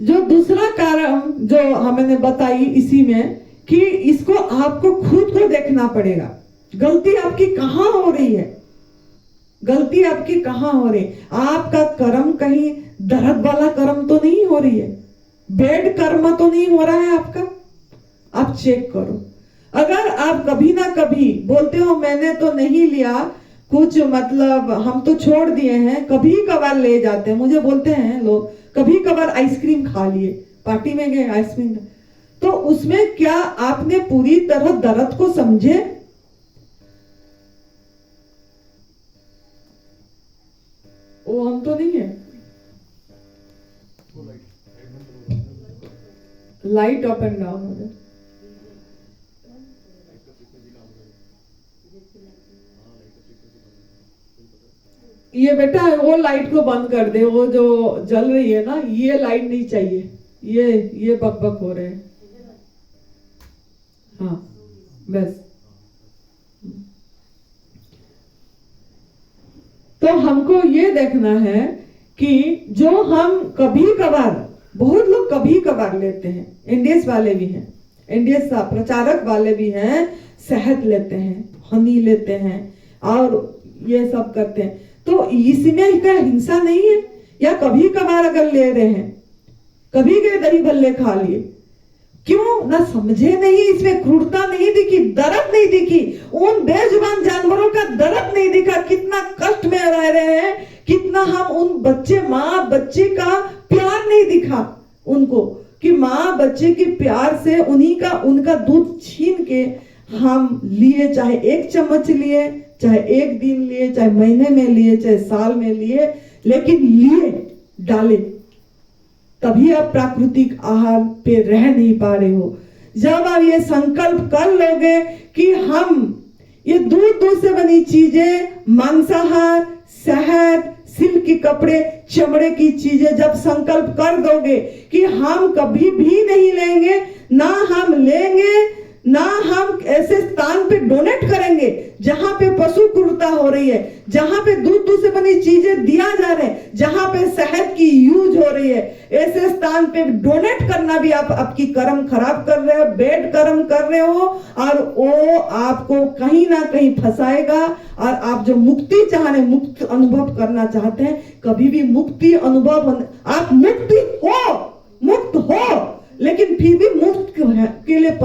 जो दूसरा कारण जो हमने बताई इसी में, कि इसको आपको खुद को देखना पड़ेगा, गलती आपकी कहाँ हो रही है, गलती आपकी कहाँ हो रही है। आपका कर्म कहीं दर्द वाला कर्म तो नहीं हो रही है, बेड कर्म तो नहीं हो रहा है आपका, आप चेक करो। अगर आप कभी ना कभी बोलते हो मैंने तो नहीं लिया कुछ, मतलब हम तो छोड़ दिए हैं, कभी कभार ले जाते हैं, मुझे बोलते हैं लोग कभी कभार आइसक्रीम खा लिए, पार्टी में गए आइसक्रीम, तो उसमें क्या आपने पूरी तरह दर्द को समझे? वो हम तो नहीं है। लाइट अप एंड डाउन हो जाए। ये बेटा वो लाइट को बंद कर दे, वो जो जल रही है ना, ये लाइट नहीं चाहिए, ये बकबक हो रहे हैं। हाँ बस। तो हमको ये देखना है कि जो हम कभी कभार, बहुत लोग कभी कभार लेते हैं, एनडीएस वाले भी हैं, एनडीएस प्रचारक वाले भी हैं, शहद लेते हैं, हनी लेते हैं और ये सब करते हैं, तो इसमें क्या हिंसा नहीं है? या कभी कभार अगर ले रहे हैं, कभी गए दही भल्ले खा लिए, क्यों ना समझे नहीं? इसमें क्रूरता नहीं दिखी, दर्द नहीं दिखी, उन बेजुबान जानवरों का दर्द नहीं दिखा, कितना कष्ट में रह रहे हैं, कितना हम उन बच्चे, माँ बच्चे का प्यार नहीं दिखा उनको, कि माँ बच्चे के प्यार से उनका दूध छीन के हम लिए, चाहे 1 चम्मच लिए, चाहे 1 दिन लिए, चाहे महीने में लिए, चाहे साल में लिए, लेकिन लिए डाले, तभी आप प्राकृतिक आहार पे रह नहीं पा रहे हो। जब आप ये संकल्प कर लोगे कि हम ये दूध से बनी चीजें, मांसाहार, शहद, सिल्क के कपड़े, चमड़े की चीजें जब संकल्प कर दोगे कि हम कभी भी नहीं लेंगे, ना हम लेंगे, ना हम ऐसे स्थान पे डोनेट करेंगे जहां पे पशु क्रूरता हो रही है, जहां पे दूध से बनी चीजें दिया जा रहे हैं, जहां पे शहद की यूज हो रही है, ऐसे स्थान पे डोनेट करना भी आप आपकी कर्म खराब कर रहे हो, बेड कर्म कर रहे हो, और वो आपको कहीं ना कहीं फंसाएगा। और आप जो मुक्ति चाह रहे, मुक्त अनुभव करना चाहते हैं, कभी भी मुक्ति अनुभव, आप मुक्त हो, लेकिन फिर भी मुक्त के लिए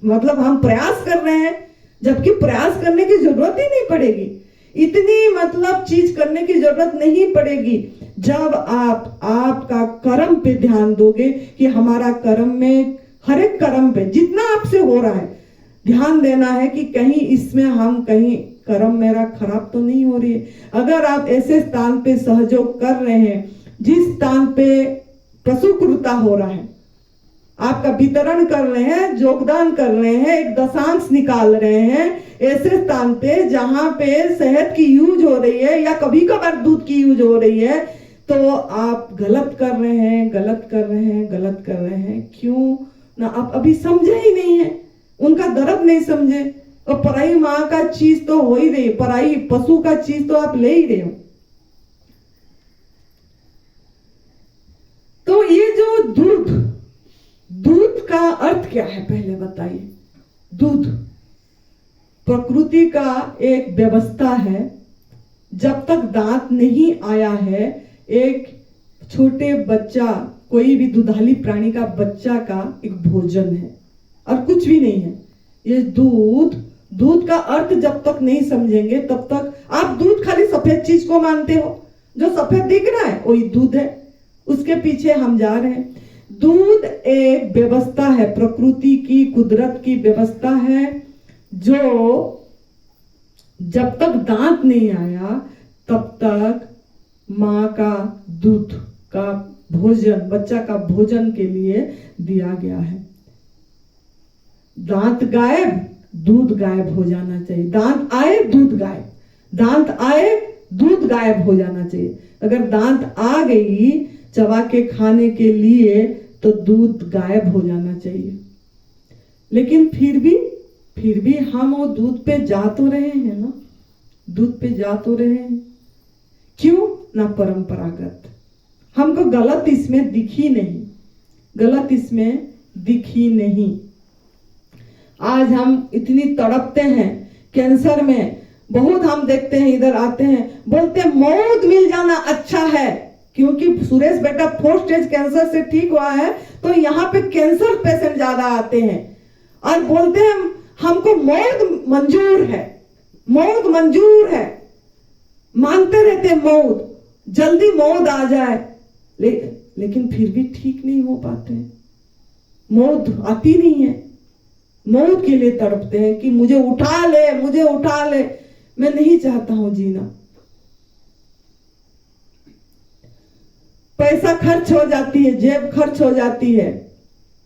मतलब हम प्रयास कर रहे हैं, जबकि प्रयास करने की जरूरत ही नहीं पड़ेगी, इतनी मतलब चीज करने की जरूरत नहीं पड़ेगी, जब आप आपका कर्म पे ध्यान दोगे कि हमारा कर्म में, हर एक कर्म पे जितना आपसे हो रहा है, ध्यान देना है कि कहीं इसमें हम कहीं कर्म मेरा खराब तो नहीं हो रही है। अगर आप ऐसे स्थान पे सहयोग कर रहे हैं जिस स्थान पे पशु क्रूरता हो रहा है, आपका वितरण कर रहे हैं, योगदान कर रहे हैं, एक दशांश निकाल रहे हैं ऐसे स्थान पे जहां पे शहद की यूज हो रही है या कभी कभार दूध की यूज हो रही है, तो आप गलत कर रहे हैं, गलत कर रहे हैं, गलत कर रहे हैं। क्यों ना आप अभी समझे ही नहीं है, उनका दर्द नहीं समझे, और पराई माँ का चीज तो हो ही रही, पराई पशु का चीज तो आप ले ही रहे हो। तो ये जो दूध का अर्थ क्या है पहले बताइए। दूध प्रकृति का एक व्यवस्था है, जब तक दांत नहीं आया है, एक छोटे बच्चा, कोई भी दुधाली प्राणी का बच्चा का एक भोजन है और कुछ भी नहीं है। ये दूध का अर्थ जब तक नहीं समझेंगे तब तक आप दूध खाली सफेद चीज को मानते हो, जो सफेद दिख रहा है वही दूध है, उसके पीछे हम जा रहे हैं। दूध एक व्यवस्था है, प्रकृति की, कुदरत की व्यवस्था है, जो जब तक दांत नहीं आया तब तक माँ का दूध का भोजन, बच्चा का भोजन के लिए दिया गया है। दांत गायब, दूध गायब हो जाना चाहिए। दांत आए, दूध गायब, दांत आए, दूध गायब हो जाना चाहिए। अगर दांत आ गई चबा के खाने के लिए तो दूध गायब हो जाना चाहिए। लेकिन फिर भी हम वो दूध पे जा तो रहे हैं ना, दूध पे जा तो रहे हैं। क्यों ना? परंपरागत। हमको गलत इसमें दिखी नहीं, गलत इसमें दिखी नहीं। आज हम इतनी तड़पते हैं कैंसर में, बहुत हम देखते हैं, इधर आते हैं बोलते हैं मौत मिल जाना अच्छा है, क्योंकि सुरेश बेटा 4 स्टेज कैंसर से ठीक हुआ है, तो यहाँ पे कैंसर पेशेंट ज्यादा आते हैं और बोलते हैं हमको मौत मंजूर है, मौत मंजूर है, मांगते रहते मौत, जल्दी मौत आ जाए, लेकिन फिर भी ठीक नहीं हो पाते, मौत आती नहीं है। मौत के लिए तड़पते हैं कि मुझे उठा ले, मुझे उठा ले। मैं नहीं चाहता हूं जीना। पैसा खर्च हो जाती है, जेब खर्च हो जाती है,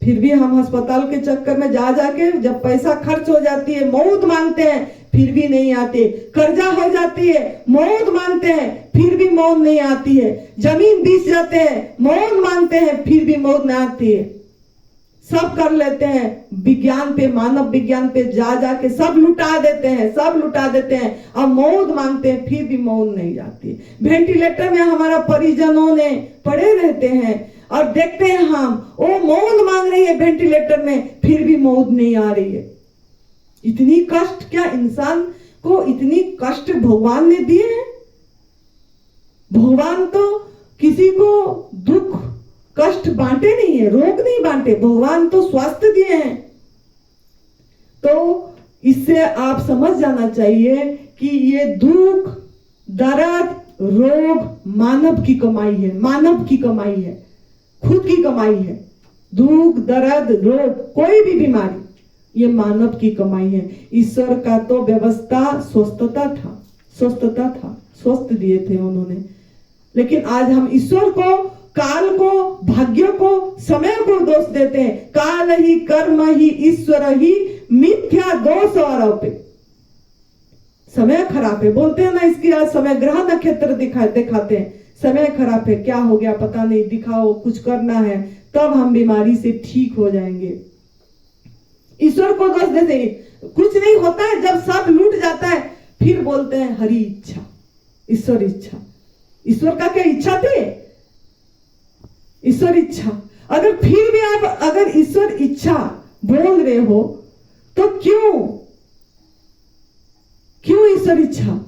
फिर भी हम अस्पताल के चक्कर में जा जाके जब पैसा खर्च हो जाती है मौत मांगते हैं, फिर भी नहीं आते। कर्जा हो जाती है, मौत मांगते हैं, फिर भी मौत नहीं आती है। जमीन बेच जाते हैं, मौत मांगते हैं, फिर भी मौत नहीं आती है। सब कर लेते हैं, विज्ञान पे, मानव विज्ञान पे जा जा के सब लुटा देते हैं, सब लुटा देते हैं। अब मौत मांगते हैं, फिर भी मौत नहीं जाती। वेंटिलेटर में हमारा परिजनों ने पड़े रहते हैं और देखते हैं हम, वो मौत मांग रही है वेंटिलेटर में, फिर भी मौत नहीं आ रही है। इतनी कष्ट, क्या इंसान को इतनी कष्ट भगवान ने दिए हैं? भगवान तो किसी को दुख कष्ट बांटे नहीं है, रोग नहीं बांटे, भगवान तो स्वास्थ्य दिए हैं। तो इससे आप समझ जाना चाहिए कि ये दुख, दर्द, रोग मानव की कमाई है, मानव की कमाई है, खुद की कमाई है। दुख, दर्द, रोग, कोई भी बीमारी, ये मानव की कमाई है। ईश्वर का तो व्यवस्था स्वस्थता था, स्वस्थता था, स्वस्थ दिए थे उन्होंने। लेकिन आज हम ईश्वर को, काल को, भाग्य को, समय को दोष देते हैं। काल ही, कर्म ही, ईश्वर ही, मिथ्या दोष आरोपे। समय खराब है, बोलते हैं ना, इसकी आज समय ग्रह नक्षत्र दिखाते हैं, समय खराब है, क्या हो गया पता नहीं, दिखाओ, कुछ करना है, तब हम बीमारी से ठीक हो जाएंगे। ईश्वर को दोष देते हैं, कुछ नहीं होता है, जब सब लूट जाता है फिर बोलते हैं हरि इच्छा, ईश्वर इच्छा। ईश्वर का क्या इच्छा थी? ईश्वर इच्छा। अगर फिर भी आप अगर ईश्वर इच्छा बोल रहे हो तो क्यों ईश्वर इच्छा?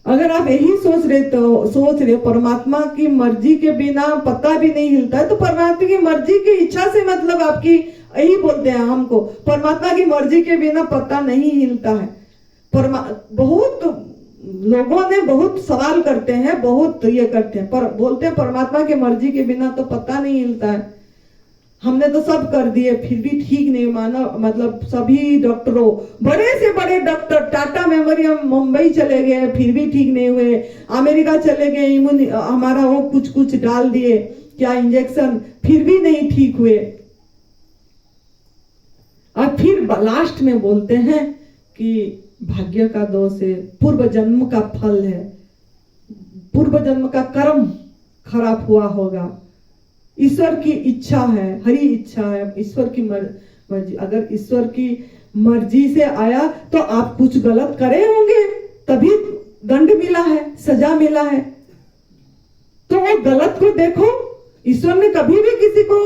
अगर आप यही सोच रहे हो परमात्मा की मर्जी के बिना पत्ता भी नहीं हिलता है, तो परमात्मा की मर्जी की इच्छा से मतलब आपकी, यही बोलते हैं हमको, परमात्मा की मर्जी के बिना पत्ता नहीं हिलता है। बहुत लोगों ने बहुत सवाल करते हैं, बहुत ये करते हैं, पर बोलते हैं परमात्मा की मर्जी के बिना तो पत्ता नहीं हिलता है। हमने तो सब कर दिए फिर भी ठीक नहीं माना। मतलब सभी डॉक्टरों, बड़े से बड़े डॉक्टर, टाटा मेमोरियम मुंबई चले गए फिर भी ठीक नहीं हुए, अमेरिका चले गए, हमारा वो कुछ डाल दिए क्या इंजेक्शन, फिर भी नहीं ठीक हुए। और फिर लास्ट में बोलते हैं कि भाग्य का दोष है, पूर्व जन्म का फल है, पूर्व जन्म का कर्म खराब हुआ होगा, ईश्वर की इच्छा है, हरि इच्छा है, ईश्वर की मर्जी। अगर ईश्वर की मर्जी से आया तो आप कुछ गलत करे होंगे तभी दंड मिला है, सजा मिला है। तो वो गलत को देखो, ईश्वर ने कभी भी किसी को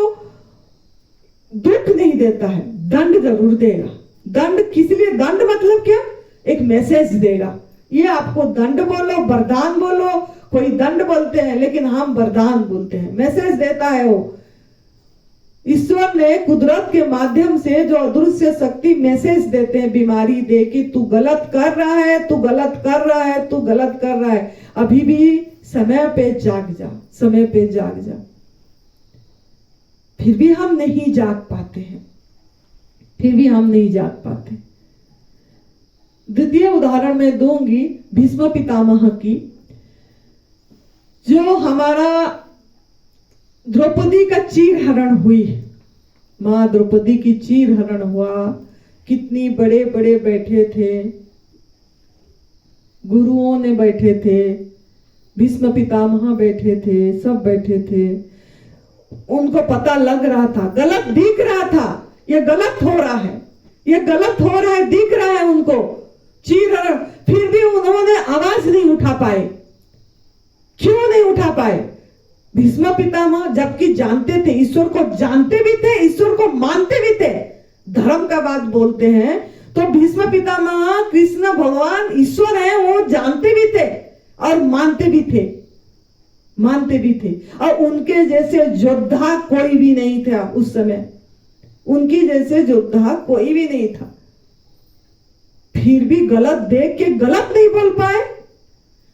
दुख नहीं देता है, दंड जरूर देगा। दंड किस लिए? दंड मतलब क्या? एक मैसेज देगा, ये आपको दंड बोलो, वरदान बोलो, कोई दंड बोलते हैं लेकिन हम वरदान बोलते हैं, मैसेज देता है वो। ईश्वर ने कुदरत के माध्यम से जो अदृश्य शक्ति मैसेज देते हैं, बीमारी दे कि तू गलत कर रहा है, तू गलत कर रहा है, तू गलत कर रहा है, अभी भी समय पे जाग जा, समय पे जाग जा। फिर भी हम नहीं जाग पाते हैं, फिर भी हम नहीं जाग पाते। द्वितीय उदाहरण मैं दूंगी भीष्म पितामह की, जो हमारा द्रौपदी का चीर हरण हुई, मां द्रौपदी की चीर हरण हुआ, कितनी बड़े बड़े बैठे थे, गुरुओं ने बैठे थे, भीष्म पितामह बैठे थे, सब बैठे थे। उनको पता लग रहा था, गलत दिख रहा था, ये गलत हो रहा है, ये गलत हो रहा है, दिख रहा है उनको चीर हरण, फिर भी उन्होंने आवाज नहीं उठा पाए। क्यों नहीं उठा पाए? भीष्म पितामह जबकि जानते थे, ईश्वर को जानते भी थे, ईश्वर को मानते भी थे, धर्म का बात बोलते हैं, तो भीष्म पितामह कृष्ण भगवान ईश्वर है वो जानते भी थे और मानते भी थे, मानते भी थे। और उनके जैसे योद्धा कोई भी नहीं था उस समय, उनकी जैसे योद्धा कोई भी नहीं था। फिर भी गलत देख के गलत नहीं बोल पाए,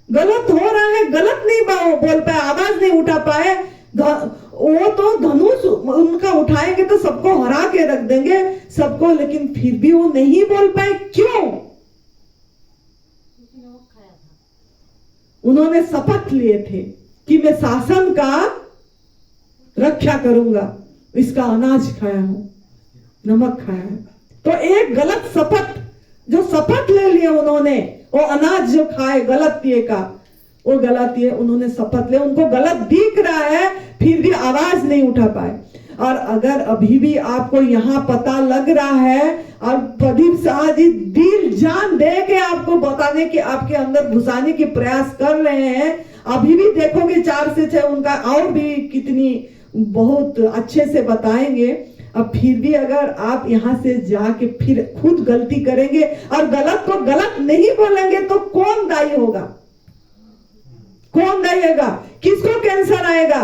गलत हो रहा है गलत नहीं बोल पाए, आवाज नहीं उठा पाए। वो तो धनुष उनका उठाएंगे तो सबको हरा के रख देंगे सबको, लेकिन फिर भी वो नहीं बोल पाए। क्यों? उन्होंने शपथ लिए थे कि मैं शासन का रक्षा करूंगा, इसका अनाज खाया हूं, नमक खाया है। तो एक गलत शपथ, जो शपथ ले लिए उन्होंने, वो अनाज जो खाए गलत दिए का, वो गलत है, उन्होंने शपथ ले, उनको गलत दिख रहा है फिर भी आवाज नहीं उठा पाए। और अगर अभी भी आपको यहाँ पता लग रहा है और प्रदीप शाह जी दिल जान दे के आपको बताने के आपके अंदर घुसाने के प्रयास कर रहे हैं, अभी भी देखोगे 4 से 6 उनका और भी कितनी बहुत अच्छे से बताएंगे। अब फिर भी अगर आप यहाँ से जाके फिर खुद गलती करेंगे और गलत को गलत नहीं बोलेंगे तो कौन दायी होगा? कौन दायी होगा? किसको कैंसर आएगा,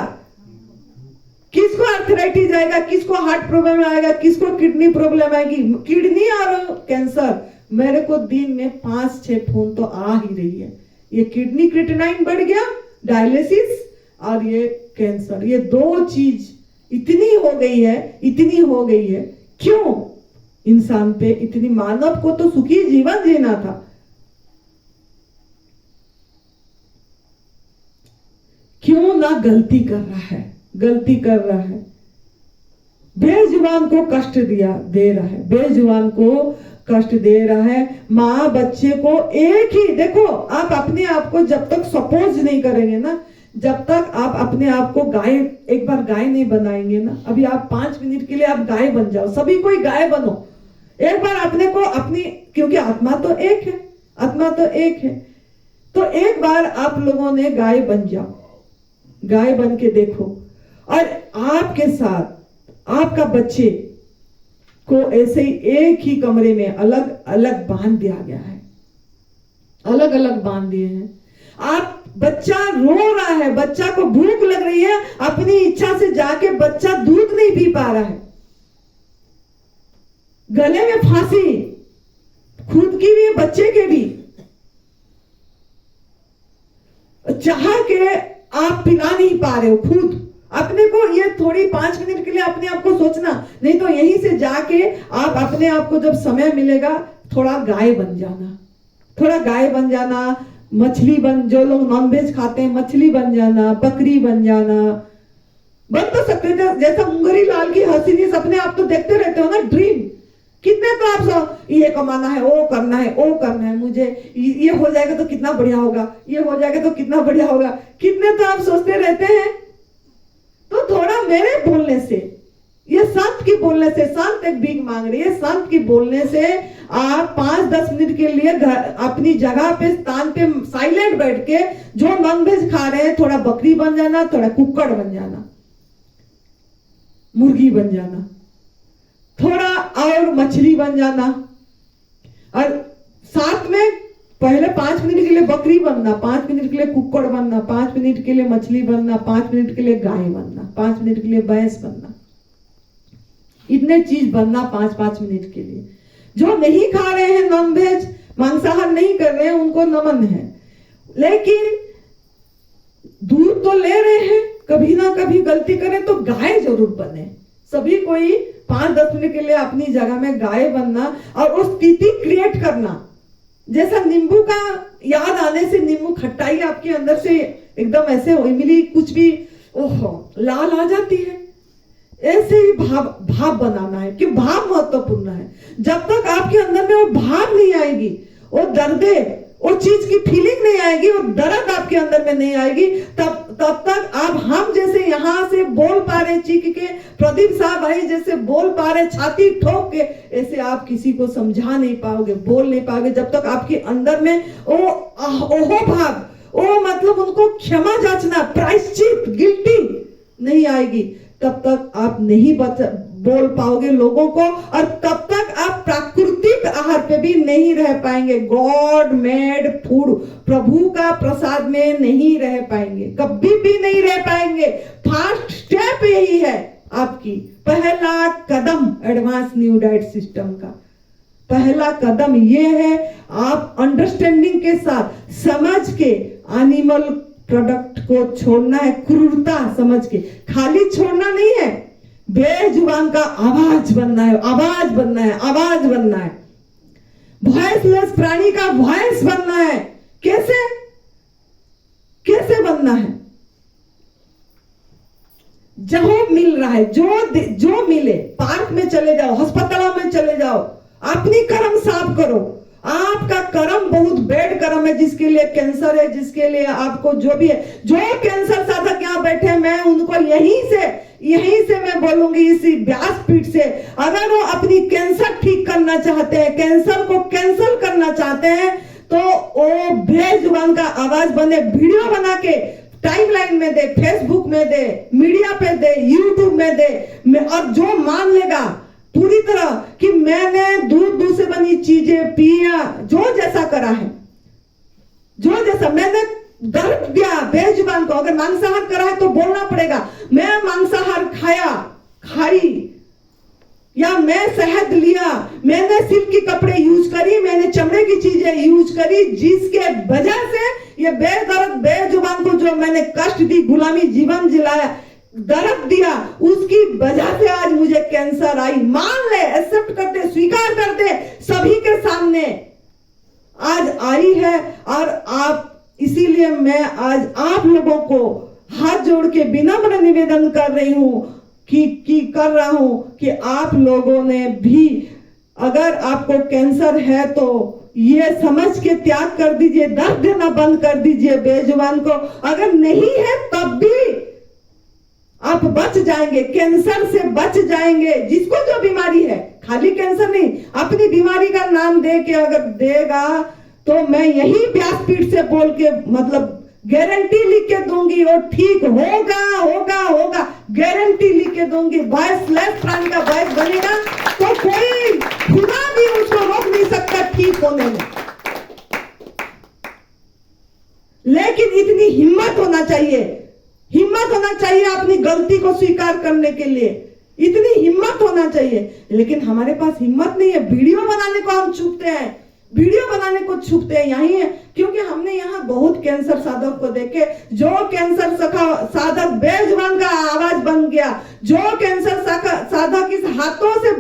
किसको आर्थराइटिस आएगा, किसको हार्ट प्रॉब्लम आएगा, किसको किडनी प्रॉब्लम आएगी? किडनी और कैंसर, मेरे को दिन में 5-6 फोन तो आ ही रही है। ये किडनी क्रिएटिनाइन बढ़ गया, डायलिसिस और ये कैंसर, ये 2 चीज इतनी हो गई है, इतनी हो गई है। क्यों? इंसान पे इतनी, मानव को तो सुखी जीवन जीना था। क्यों ना गलती कर रहा है, गलती कर रहा है, बेजुबान को कष्ट दे रहा है, बेजुबान को कष्ट दे रहा है। माँ बच्चे को एक ही, देखो आप अपने आप को जब तक सपोज नहीं करेंगे ना, जब तक आप अपने आप को गाय, एक बार गाय नहीं बनाएंगे ना, अभी आप 5 मिनट के लिए आप गाय बन जाओ, सभी कोई गाय बनो एक बार अपने को, अपनी, क्योंकि आत्मा तो एक है, आत्मा तो एक है। तो एक बार आप लोगों ने गाय बन जाओ, गाय बन के देखो, और आपके साथ आपका बच्चे को ऐसे ही एक ही कमरे में अलग अलग बांध दिया गया है, अलग अलग बांध दिए हैं। आप, बच्चा रो रहा है, बच्चा को भूख लग रही है, अपनी इच्छा से जाके बच्चा दूध नहीं पी पा रहा है, गले में फांसी, खुद की भी बच्चे के भी, चाह के आप पिला नहीं पा रहे हो खुद अपने को। ये थोड़ी 5 मिनट के लिए अपने आप को सोचना, नहीं तो यहीं से जाके आप अपने आप को जब समय मिलेगा थोड़ा गाय बन जाना, थोड़ा गाय बन जाना, मछली बन, जो लोग नॉनवेज खाते हैं मछली बन जाना, बकरी बन जाना, बन तो सकते थे। जैसा मुंगरी लाल की हसीनी, अपने आप तो देखते रहते हो ना, ड्रीम कितने, तो आप ये कमाना है, वो करना है, वो करना है, मुझे ये हो जाएगा तो कितना बढ़िया होगा, ये हो जाएगा तो कितना बढ़िया होगा, कितने तो आप सोचते रहते हैं। तो थोड़ा मेरे बोलने से, ये संत की बोलने से, संत एक भीख मांग रही है, संत की बोलने से आप 5-10 मिनट के लिए अपनी जगह पे, स्थान पे साइलेंट बैठ के, जो नॉनवेज खा रहे हैं थोड़ा बकरी बन जाना, थोड़ा कुक्कड़ बन जाना, मुर्गी बन जाना, थोड़ा और मछली बन जाना, और साथ में पहले 5 मिनट के लिए बकरी बनना, 5 मिनट के लिए कुक्कड़ बनना, 5 मिनट के लिए मछली बनना, 5 मिनट के लिए गाय बनना, 5 मिनट के लिए भैंस बनना, इतने चीज बनना 5-5 मिनट के लिए। जो नहीं खा रहे हैं नॉनवेज, मांसाहार नहीं कर रहे हैं, उनको नमन है, लेकिन दूध तो ले रहे हैं, कभी ना कभी गलती करें तो गाय जरूर बने। सभी कोई 5-10 मिनट के लिए अपनी जगह में गाय बनना और उस स्थिति क्रिएट करना, जैसा नींबू का याद आने से, नींबू खट्टाई आपके अंदर से एकदम ऐसे इमली कुछ भी ओहो लाल आ जाती है, ऐसे ही भाव बनाना है, कि भाव महत्वपूर्ण है। जब तक आपके अंदर में वो भाव नहीं आएगी, वो दर्दे, वो चीज की फीलिंग नहीं आएगी, वो दर्द आपके अंदर में नहीं आएगी, तब तक आप, हम जैसे यहाँ से बोल पा रहे चीख के, प्रदीप साहब भाई जैसे बोल पा रहे छाती ठोक के, ऐसे आप किसी को समझा नहीं पाओगे, बोल नहीं पाओगे, जब तक आपके अंदर में ओहो भाव, वो मतलब उनको क्षमा जांचना, प्रायश्चित, गिल्टी नहीं आएगी, तब तक आप नहीं बोल पाओगे लोगों को, और तब तक आप प्राकृतिक आहार पे भी नहीं रह पाएंगे, गॉड मेड फूड, प्रभु का प्रसाद में नहीं रह पाएंगे, कभी भी नहीं रह पाएंगे। फर्स्ट स्टेप यही है, आपकी पहला कदम एडवांस न्यू डाइट सिस्टम का पहला कदम ये है, आप अंडरस्टैंडिंग के साथ समझ के एनिमल प्रोडक्ट को छोड़ना है, क्रूरता समझ के, खाली छोड़ना नहीं है, बेजुबान का आवाज बनना है, आवाज बनना है, आवाज बनना है, वॉइसलेस प्राणी का वॉइस बनना है। कैसे कैसे बनना है? जहां मिल रहा है, जो मिले, पार्क में चले जाओ, अस्पतालों में चले जाओ, अपनी कर्म साफ करो, आपका कर्म बहुत बैड कर्म है, जिसके लिए कैंसर है, जिसके लिए आपको जो भी है, जो कैंसर साधक यहाँ बैठे हैं, मैं उनको यहीं से मैं बोलूंगी, इसी व्यासपीठ से, अगर वो अपनी कैंसर ठीक करना चाहते हैं, कैंसर को कैंसल करना चाहते हैं, तो वो बेजुबान का आवाज बने, वीडियो बना के टाइमलाइन में दे, फेसबुक में दे, मीडिया पे दे, यूट्यूब में दे, और जो मान लेगा पूरी तरह कि मैंने दूध से बनी चीजें पिया, जो जैसा करा है, जो जैसा मैंने दर्द दिया बेजुबान को, अगर मांसाहार करा है तो बोलना पड़ेगा, मैं मांसाहार खाई, या मैं शहद लिया, मैंने सिल्क के कपड़े यूज करी, मैंने चमड़े की चीजें यूज करी, जिसके वजह से ये बेदर्द बेजुबान को जो मैंने कष्ट दी, गुलामी जीवन जिलाया, दर्द दिया, उसकी वजह से आज मुझे कैंसर आई। मान ले, एक्सेप्ट करते, स्वीकार करते, सभी के सामने आज आई है। और आप, इसीलिए मैं आज आप लोगों को हाथ जोड़ के विनम्र निवेदन कर रही हूं कि आप लोगों ने भी, अगर आपको कैंसर है तो ये समझ के त्याग कर दीजिए, दर्द देना बंद कर दीजिए बेजुबान को। अगर नहीं है तब भी आप बच जाएंगे, कैंसर से बच जाएंगे। जिसको जो बीमारी है, खाली कैंसर नहीं, अपनी बीमारी का नाम दे के अगर देगा तो मैं यही व्यासपीठ से बोल के, मतलब गारंटी लिख के दूंगी, और ठीक होगा, गारंटी लिख के दूंगी। वॉइस लेफ्ट फ्रंट का वॉइस बनेगा तो कोई खुदा भी उसको रोक नहीं सकता ठीक होने में। लेकिन इतनी हिम्मत होना चाहिए अपनी गलती को स्वीकार करने के लिए, इतनी हिम्मत होना चाहिए। लेकिन हमारे पास हिम्मत नहीं है। वीडियो बनाने को हम चूकते हैं, यही है क्योंकि हमने यहाँ बहुत कैंसर साधक को देखे, जो कैंसर साधक बेजुबान का आवाज बन गया, जो कैंसर साधक इस हाथों से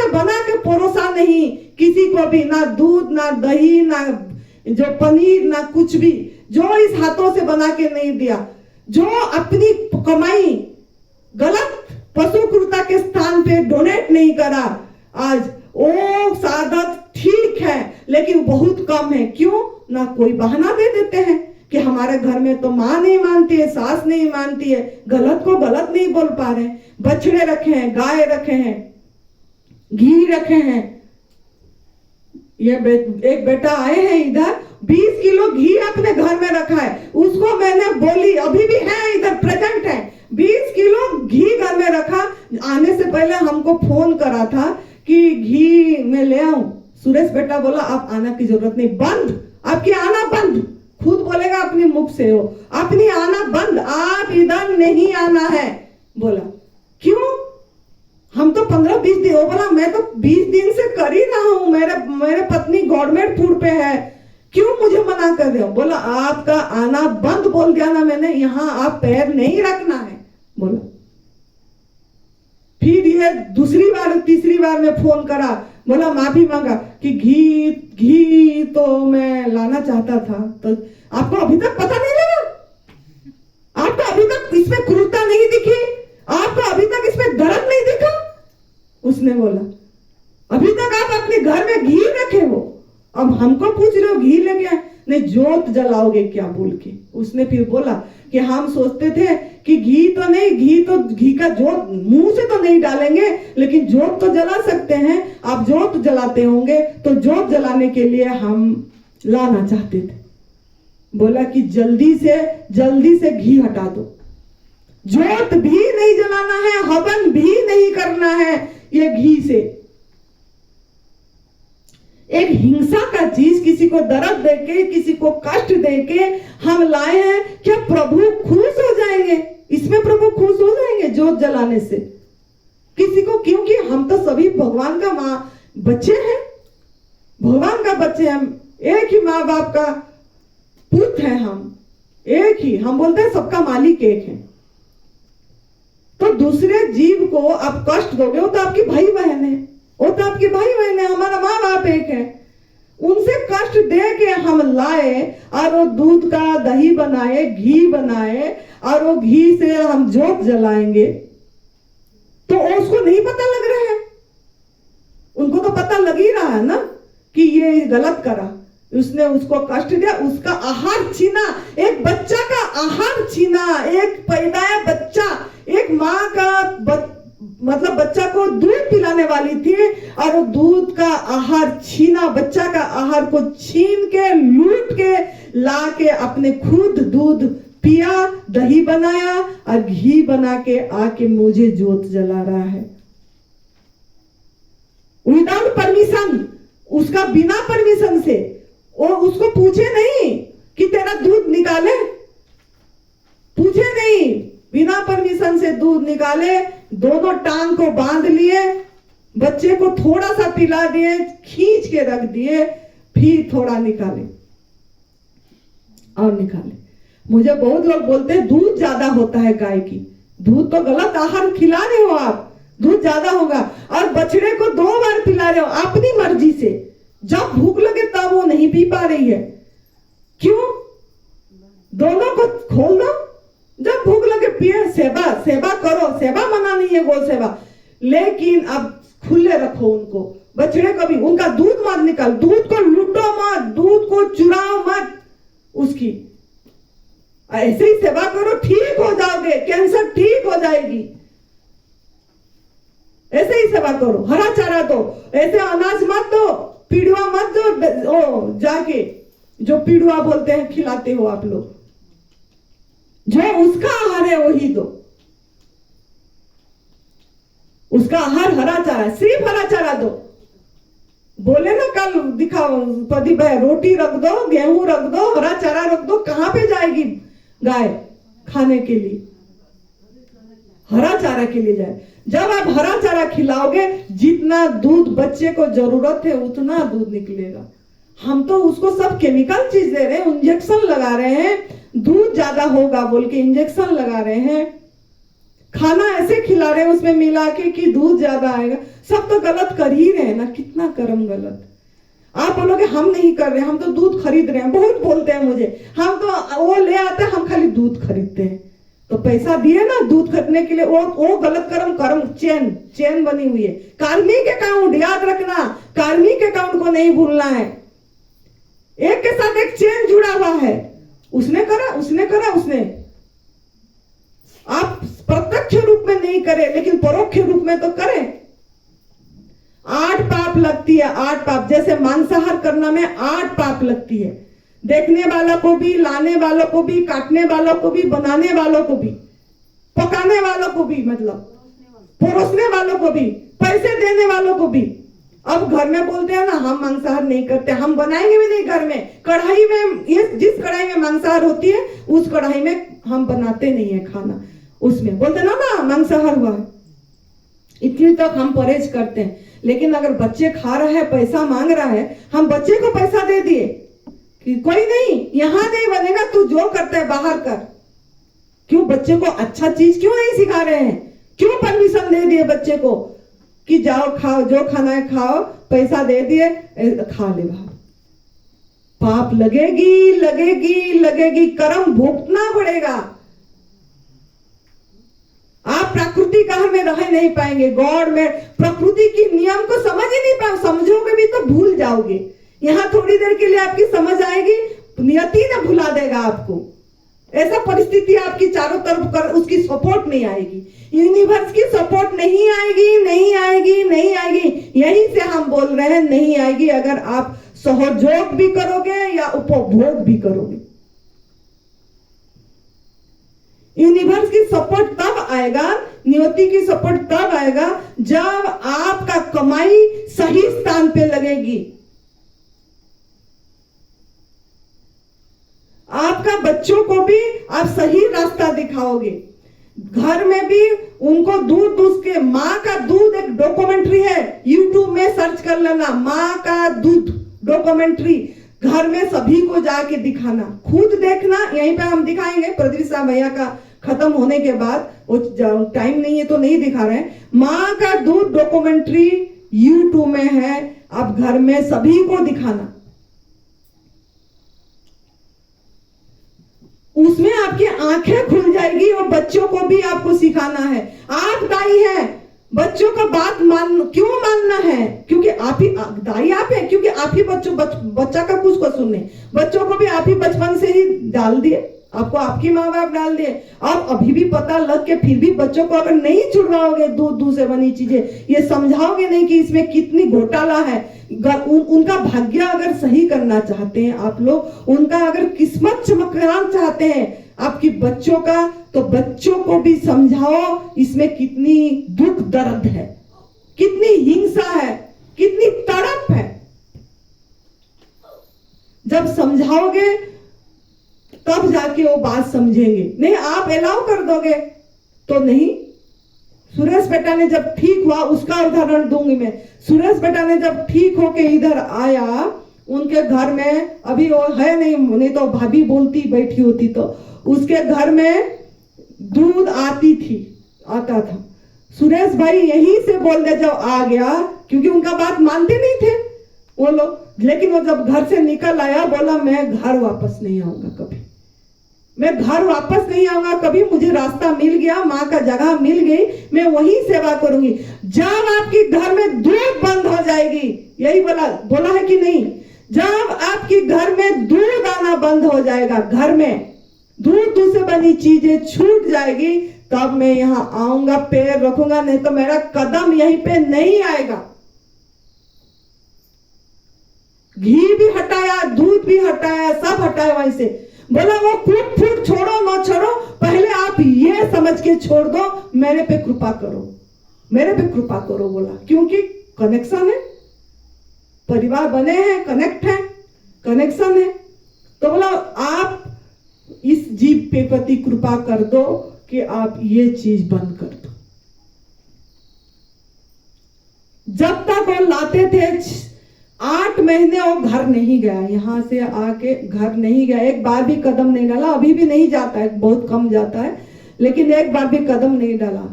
बना के परोसा नहीं किसी को भी, ना दूध, ना दही, ना जो पनीर, ना कुछ भी, जो इस हाथों से बना के नहीं दिया, जो अपनी कमाई गलत पशुकृता के स्थान पे डोनेट नहीं करा, आज वो साधक ठीक है लेकिन बहुत कम है। क्यों? ना कोई बहाना दे देते हैं कि हमारे घर में तो माँ नहीं मानती है, सास नहीं मानती है, गलत को गलत नहीं बोल पा रहे। बछड़े रखे हैं, गाय रखे हैं, घी रखे हैं। ये एक बेटा आए हैं इधर, 20 किलो घी अपने घर में रखा है। उसको मैंने बोली, अभी भी है इधर प्रेजेंट है, 20 किलो घी घर में रखा। आने से पहले हमको फोन करा था कि घी मैं ले आऊं। सुरेश बेटा बोला आप आना की जरूरत नहीं, बंद, आपकी आना बंद। खुद बोलेगा अपने मुख से, हो अपनी आना बंद, आप इधर नहीं आना है। बोला क्यों? हम तो 15-20 दिन, वो बोला मैं तो 20 दिन से कर ही रहा हूं, मेरे पत्नी गवर्नमेंट फूड पे है, क्यों मुझे मना कर रहे हो? बोला आपका आना बंद बोल दिया ना मैंने, यहाँ आप पैर नहीं रखना है। बोला फिर ये दूसरी बार तीसरी बार में फोन करा, बोला माफी मांगा कि घी तो मैं लाना चाहता था, तो आपको अभी तक पता नहीं लगा? आपको अभी तक इसमें क्रूरता नहीं दिखी? आपको अभी तक इसमें दर्द नहीं दिखा? उसने बोला अभी तक आप अपने घर में घी रखे हो, अब हमको पूछ रहे हो घी लेके आए? नहीं, जोत जलाओगे क्या बोल के। उसने फिर बोला कि हम सोचते थे कि घी का जोत मुंह से तो नहीं डालेंगे, लेकिन जोत तो जला सकते हैं। आप जोत जलाते होंगे, तो जोत जलाने के लिए हम लाना चाहते थे। बोला कि जल्दी से घी हटा दो, जोत भी नहीं जलाना है, हवन भी नहीं करना है ये घी से। एक हिंसा का चीज, किसी को दर्द देके, किसी को कष्ट देके हम लाए हैं, क्या प्रभु खुश हो जाएंगे? इसमें प्रभु खुश हो जाएंगे जोत जलाने से किसी को? क्योंकि हम तो सभी भगवान का बच्चे हैं, भगवान का बच्चे हैं, एक ही माँ बाप का पुत्र है, हम एक ही, हम बोलते हैं सबका मालिक एक है। तो दूसरे जीव को आप कष्ट दोगे, वो तो आपकी भाई बहन है, हमारा माँ बाप एक है। उनसे कष्ट दे के हम लाए और वो दूध का दही बनाए, घी बनाए, और वो घी से हम जोत जलाएंगे, तो उसको नहीं पता लग रहा है? उनको तो पता लग ही रहा है ना कि ये गलत करा, उसने उसको कष्ट दिया, उसका आहार छीना, एक बच्चा का आहार छीना, एक पैदाया बच्चा, एक माँ का मतलब बच्चा को दूध पिलाने वाली थी और वो दूध का आहार छीना, बच्चा का आहार को छीन के लूट के ला के अपने खुद दूध पिया, दही बनाया और घी बना के आके मुझे जोत जला रहा है विदाउट परमिशन, उसका बिना परमिशन से। और उसको पूछे नहीं कि तेरा दूध निकाले, पूछे नहीं, बिना परमिशन से दूध निकाले, दोनों टांग को बांध लिए, बच्चे को थोड़ा सा पिला दिए, खींच के रख दिए, फिर थोड़ा निकाले और निकाले। मुझे बहुत लोग बोलते हैं दूध ज्यादा होता है गाय की, दूध तो गलत आहार खिला रहे हो आप, दूध ज्यादा होगा। और बछड़े को 2 बार पिला रहे हो अपनी मर्जी से, जब भूख लगे तब वो नहीं पी पा रही है, क्यों? दोनों को खोल दो, जब भूख लगे पिए, सेवा करो, सेवा मना नहीं है गौ सेवा, लेकिन अब खुले रखो उनको, बछड़े को भी, उनका दूध मत निकाल, दूध को लूटो मत, दूध को चुराओ मत, उसकी ऐसे ही सेवा करो, ठीक हो जाओगे, कैंसर ठीक हो जाएगी, ऐसे ही सेवा करो। हरा चारा दो, ऐसे अनाज मत दो, पीड़ुआ मत दो, जाके जो पीड़ुआ बोलते हैं खिलाते हो आप लोग, जो उसका आहार है वही दो, उसका आहार हरा चारा, सिर्फ हरा चारा दो। बोले ना कल दिखाओ पति भाई, रोटी रख दो, गेहूं रख दो, हरा चारा रख दो, कहां पे जाएगी गाय खाने के लिए? हरा चारा के लिए जाए। जब आप हरा चारा खिलाओगे, जितना दूध बच्चे को जरूरत है उतना दूध निकलेगा। हम तो उसको सब केमिकल चीज दे रहे हैं, इंजेक्शन लगा रहे हैं, दूध ज्यादा होगा बोल के इंजेक्शन लगा रहे हैं, खाना ऐसे खिला रहे हैं उसमें मिला के कि दूध ज्यादा आएगा। सब तो गलत कर ही रहे हैं ना, कितना कर्म गलत। आप बोलोगे हम नहीं कर रहे, हम तो दूध खरीद रहे हैं, बहुत बोलते हैं मुझे, हम तो वो ले आते हैं, हम खाली दूध खरीदते हैं। तो पैसा दिए ना दूध खरीदने के लिए, वो गलत कर्म चेन बनी हुई है। कार्मिक अकाउंट याद रखना, कार्मिक अकाउंट को नहीं भूलना है। एक के साथ एक चेन जुड़ा हुआ है, उसने करा। आप प्रत्यक्ष रूप में नहीं करे, लेकिन परोक्ष रूप में तो करें। 8 पाप लगती है, 8 पाप, जैसे मांसाहार करना में 8 पाप लगती है। देखने वालों को भी, लाने वालों को भी, काटने वालों को भी, बनाने वालों को भी, पकाने वालों को भी, मतलब परोसने वालों को भी, पैसे देने वालों को भी। अब घर में बोलते हैं ना हम मांसाहार नहीं करते, हम बनाएंगे भी नहीं घर में, कढ़ाई में, ये जिस कढ़ाई में मांसाहार होती है उस कढ़ाई में हम बनाते नहीं है खाना, उसमें बोलते ना मांसाहार हुआ है। इतनी तक हम परहेज करते हैं। लेकिन अगर बच्चे खा रहा है, पैसा मांग रहा है, हम बच्चे को पैसा दे दिए कि कोई नहीं, यहां नहीं बनेगा, तू जो करता है बाहर कर। क्यों बच्चे को अच्छा चीज क्यों नहीं सिखा रहे हैं? क्यों परमिशन दे दिए बच्चे को कि जाओ खाओ, जो खाना है खाओ, पैसा दे दिए, खा ले बाहर। पाप लगेगी, कर्म भुगतना पड़ेगा। आप प्रकृति का में रह नहीं पाएंगे, गॉड में प्रकृति की नियम को समझ ही नहीं पाओ, समझोगे भी तो भूल जाओगे। यहाँ थोड़ी देर के लिए आपकी समझ आएगी, नियति ने भुला देगा आपको। ऐसा परिस्थिति आपकी चारों तरफ कर, उसकी सपोर्ट नहीं आएगी, यूनिवर्स की सपोर्ट नहीं आएगी। यही से हम बोल रहे हैं नहीं आएगी, अगर आप सहयोग भी करोगे या उपभोग भी करोगे। यूनिवर्स की सपोर्ट तब आएगा, नियति की सपोर्ट तब आएगा जब आपका कमाई सही स्थान पे लगेगी, आपका बच्चों को भी आप सही रास्ता दिखाओगे। घर में भी उनको दूध उसके, माँ का दूध एक डॉक्यूमेंट्री है, यूट्यूब में सर्च कर लेना, माँ का दूध डॉक्यूमेंट्री। घर में सभी को जाके दिखाना, खुद देखना। यहीं पे हम दिखाएंगे पृथ्वी भैया का खत्म होने के बाद, वो टाइम नहीं है तो नहीं दिखा रहे हैं। माँ का दूध डॉक्यूमेंट्री यूट्यूब में है, आप घर में सभी को दिखाना। उसमें आपकी आंखें खुल जाएगी और बच्चों को भी आपको सिखाना है। आप दाई हैं, बच्चों का बात क्यों मानना है? क्योंकि आप ही दाई आप है, क्योंकि आप ही बच्चा का कुछ को सुनने, बच्चों को भी आप ही बचपन से ही डाल दिए, आपको आपकी माँ बाप डाल दिए। अब अभी भी पता लग के फिर भी बच्चों को अगर नहीं छुड़वाओगे दूध से बनी चीजें, ये समझाओगे नहीं कि इसमें कितनी घोटाला है, उनका भाग्य अगर सही करना चाहते हैं आप लोग, उनका अगर किस्मत चमकना चाहते हैं आपकी बच्चों का, तो बच्चों को भी समझाओ इसमें कितनी दुख दर्द है, कितनी हिंसा है, कितनी तड़प है। जब समझाओगे तब जाके वो बात समझेंगे, नहीं आप अलाउ कर दोगे तो नहीं। सुरेश बेटा ने जब ठीक हुआ, उसका उदाहरण दूंगी मैं। सुरेश बेटा ने जब ठीक होके इधर आया, उनके घर में अभी वो है नहीं तो भाभी बोलती बैठी होती, तो उसके घर में दूध आता था। सुरेश भाई यहीं से बोल दे जब आ गया, क्योंकि उनका बात मानते नहीं थे वो लोग, लेकिन वो जब घर से निकल आया बोला मैं घर वापस नहीं आऊंगा कभी, मैं घर वापस नहीं आऊंगा कभी, मुझे रास्ता मिल गया, माँ का जगह मिल गई, मैं वही सेवा करूंगी। जब आपके घर में दूध बंद हो जाएगी, यही बोला है कि नहीं, जब आपके घर में दूध आना बंद हो जाएगा, घर में दूध से बनी चीजें छूट जाएगी, तब मैं यहाँ आऊंगा, पैर रखूंगा, नहीं तो मेरा कदम यहीं पे नहीं आएगा। घी भी हटाया, दूध भी हटाया, सब हटाया वहीं से। बोला वो कूट फूट छोड़ो न छोड़ो, पहले आप ये समझ के छोड़ दो, मेरे पे कृपा करो, मेरे पे कृपा करो बोला, क्योंकि कनेक्शन है, परिवार बने हैं, कनेक्ट है, कनेक्शन है। तो बोला आप इस जीव पे प्रति कृपा कर दो कि आप ये चीज बंद कर दो। जब तक वो लाते थे 8 महीने वो घर नहीं गया, यहां से आके घर नहीं गया, एक बार भी कदम नहीं डाला, अभी भी नहीं जाता है, बहुत कम जाता है, लेकिन एक बार भी कदम नहीं डाला।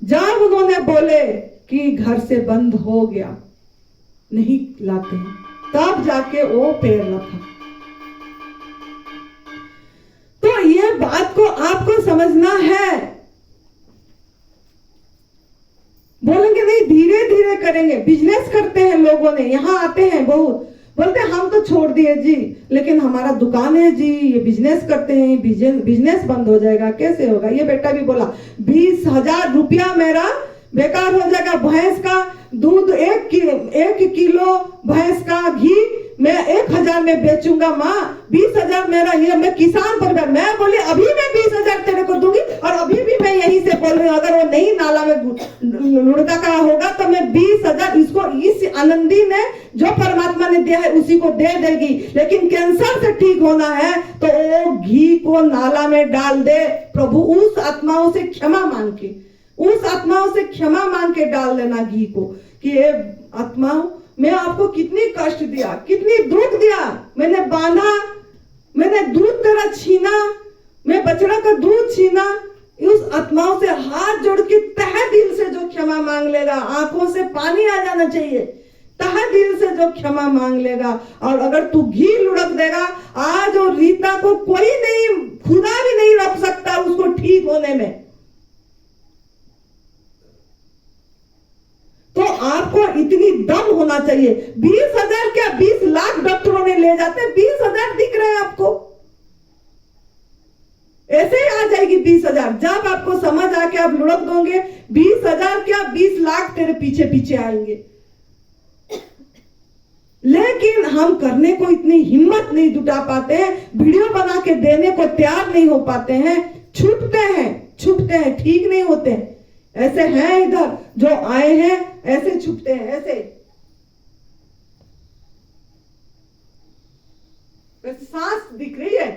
जब उन्होंने बोले कि घर से बंद हो गया, नहीं लाते हैं, तब जाके वो पैर रखा। तो ये बात को आपको समझना है। बोलेंगे नहीं धीरे धीरे करेंगे, बिजनेस करते हैं लोगों ने, यहाँ आते हैं बहुत, बोलते हैं हम तो छोड़ दिए जी, लेकिन हमारा दुकान है जी, ये बिजनेस करते हैं, बिजनेस बंद हो जाएगा, कैसे होगा? ये बेटा भी बोला 20,000 रुपया मेरा बेकार हो जाएगा, भैंस का दूध 1 किलो भैंस का घी मैं 1,000 में बेचूंगा माँ, 20,000 मेरा, ये मैं किसान परिवार, मैं बोली अभी मैं 20,000 तेरे को दूंगी, और अभी भी मैं यहीं से बोल रही हूँ, अगर वो नहीं नाला में लुढ़का का होगा तो मैं 20,000 इसको, इस आनंदी ने जो परमात्मा ने दिया है उसी को दे देगी। लेकिन कैंसर से ठीक होना है तो वो घी को नाला में डाल दे प्रभु, उस आत्माओं से क्षमा मांग के, उस आत्माओं से क्षमा मांग के डाल देना घी को, कि ये आत्माओं मैं आपको कितनी कष्ट दिया, कितनी दुख दिया, मैंने बांधा, मैंने दूध तेरा छीना, मैं बछड़ा का दूध छीना। उस आत्माओं से हाथ जोड़ के तहे दिल से जो क्षमा मांग लेगा, आंखों से पानी आ जाना चाहिए, तहे दिल से जो क्षमा मांग लेगा, और अगर तू घी लुढ़क देगा, आज और रीता को कोई नहीं, खुदा भी नहीं रोक सकता उसको ठीक होने में। तो आपको इतनी दम होना चाहिए। 20,000 क्या 20 लाख डॉक्टरों ने ले जाते हैं, 20,000 दिख रहे हैं आपको, ऐसे ही आ जाएगी 20,000। जब आपको समझ आके आप लुढ़क दोगे, 20,000 क्या 20 लाख तेरे पीछे पीछे आएंगे। लेकिन हम करने को इतनी हिम्मत नहीं जुटा पाते हैं, वीडियो बना के देने को तैयार नहीं हो पाते हैं, छुपते हैं, ठीक नहीं होते हैं। ऐसे हैं इधर जो आए हैं, ऐसे छुपते हैं, ऐसे सांस दिख रही है,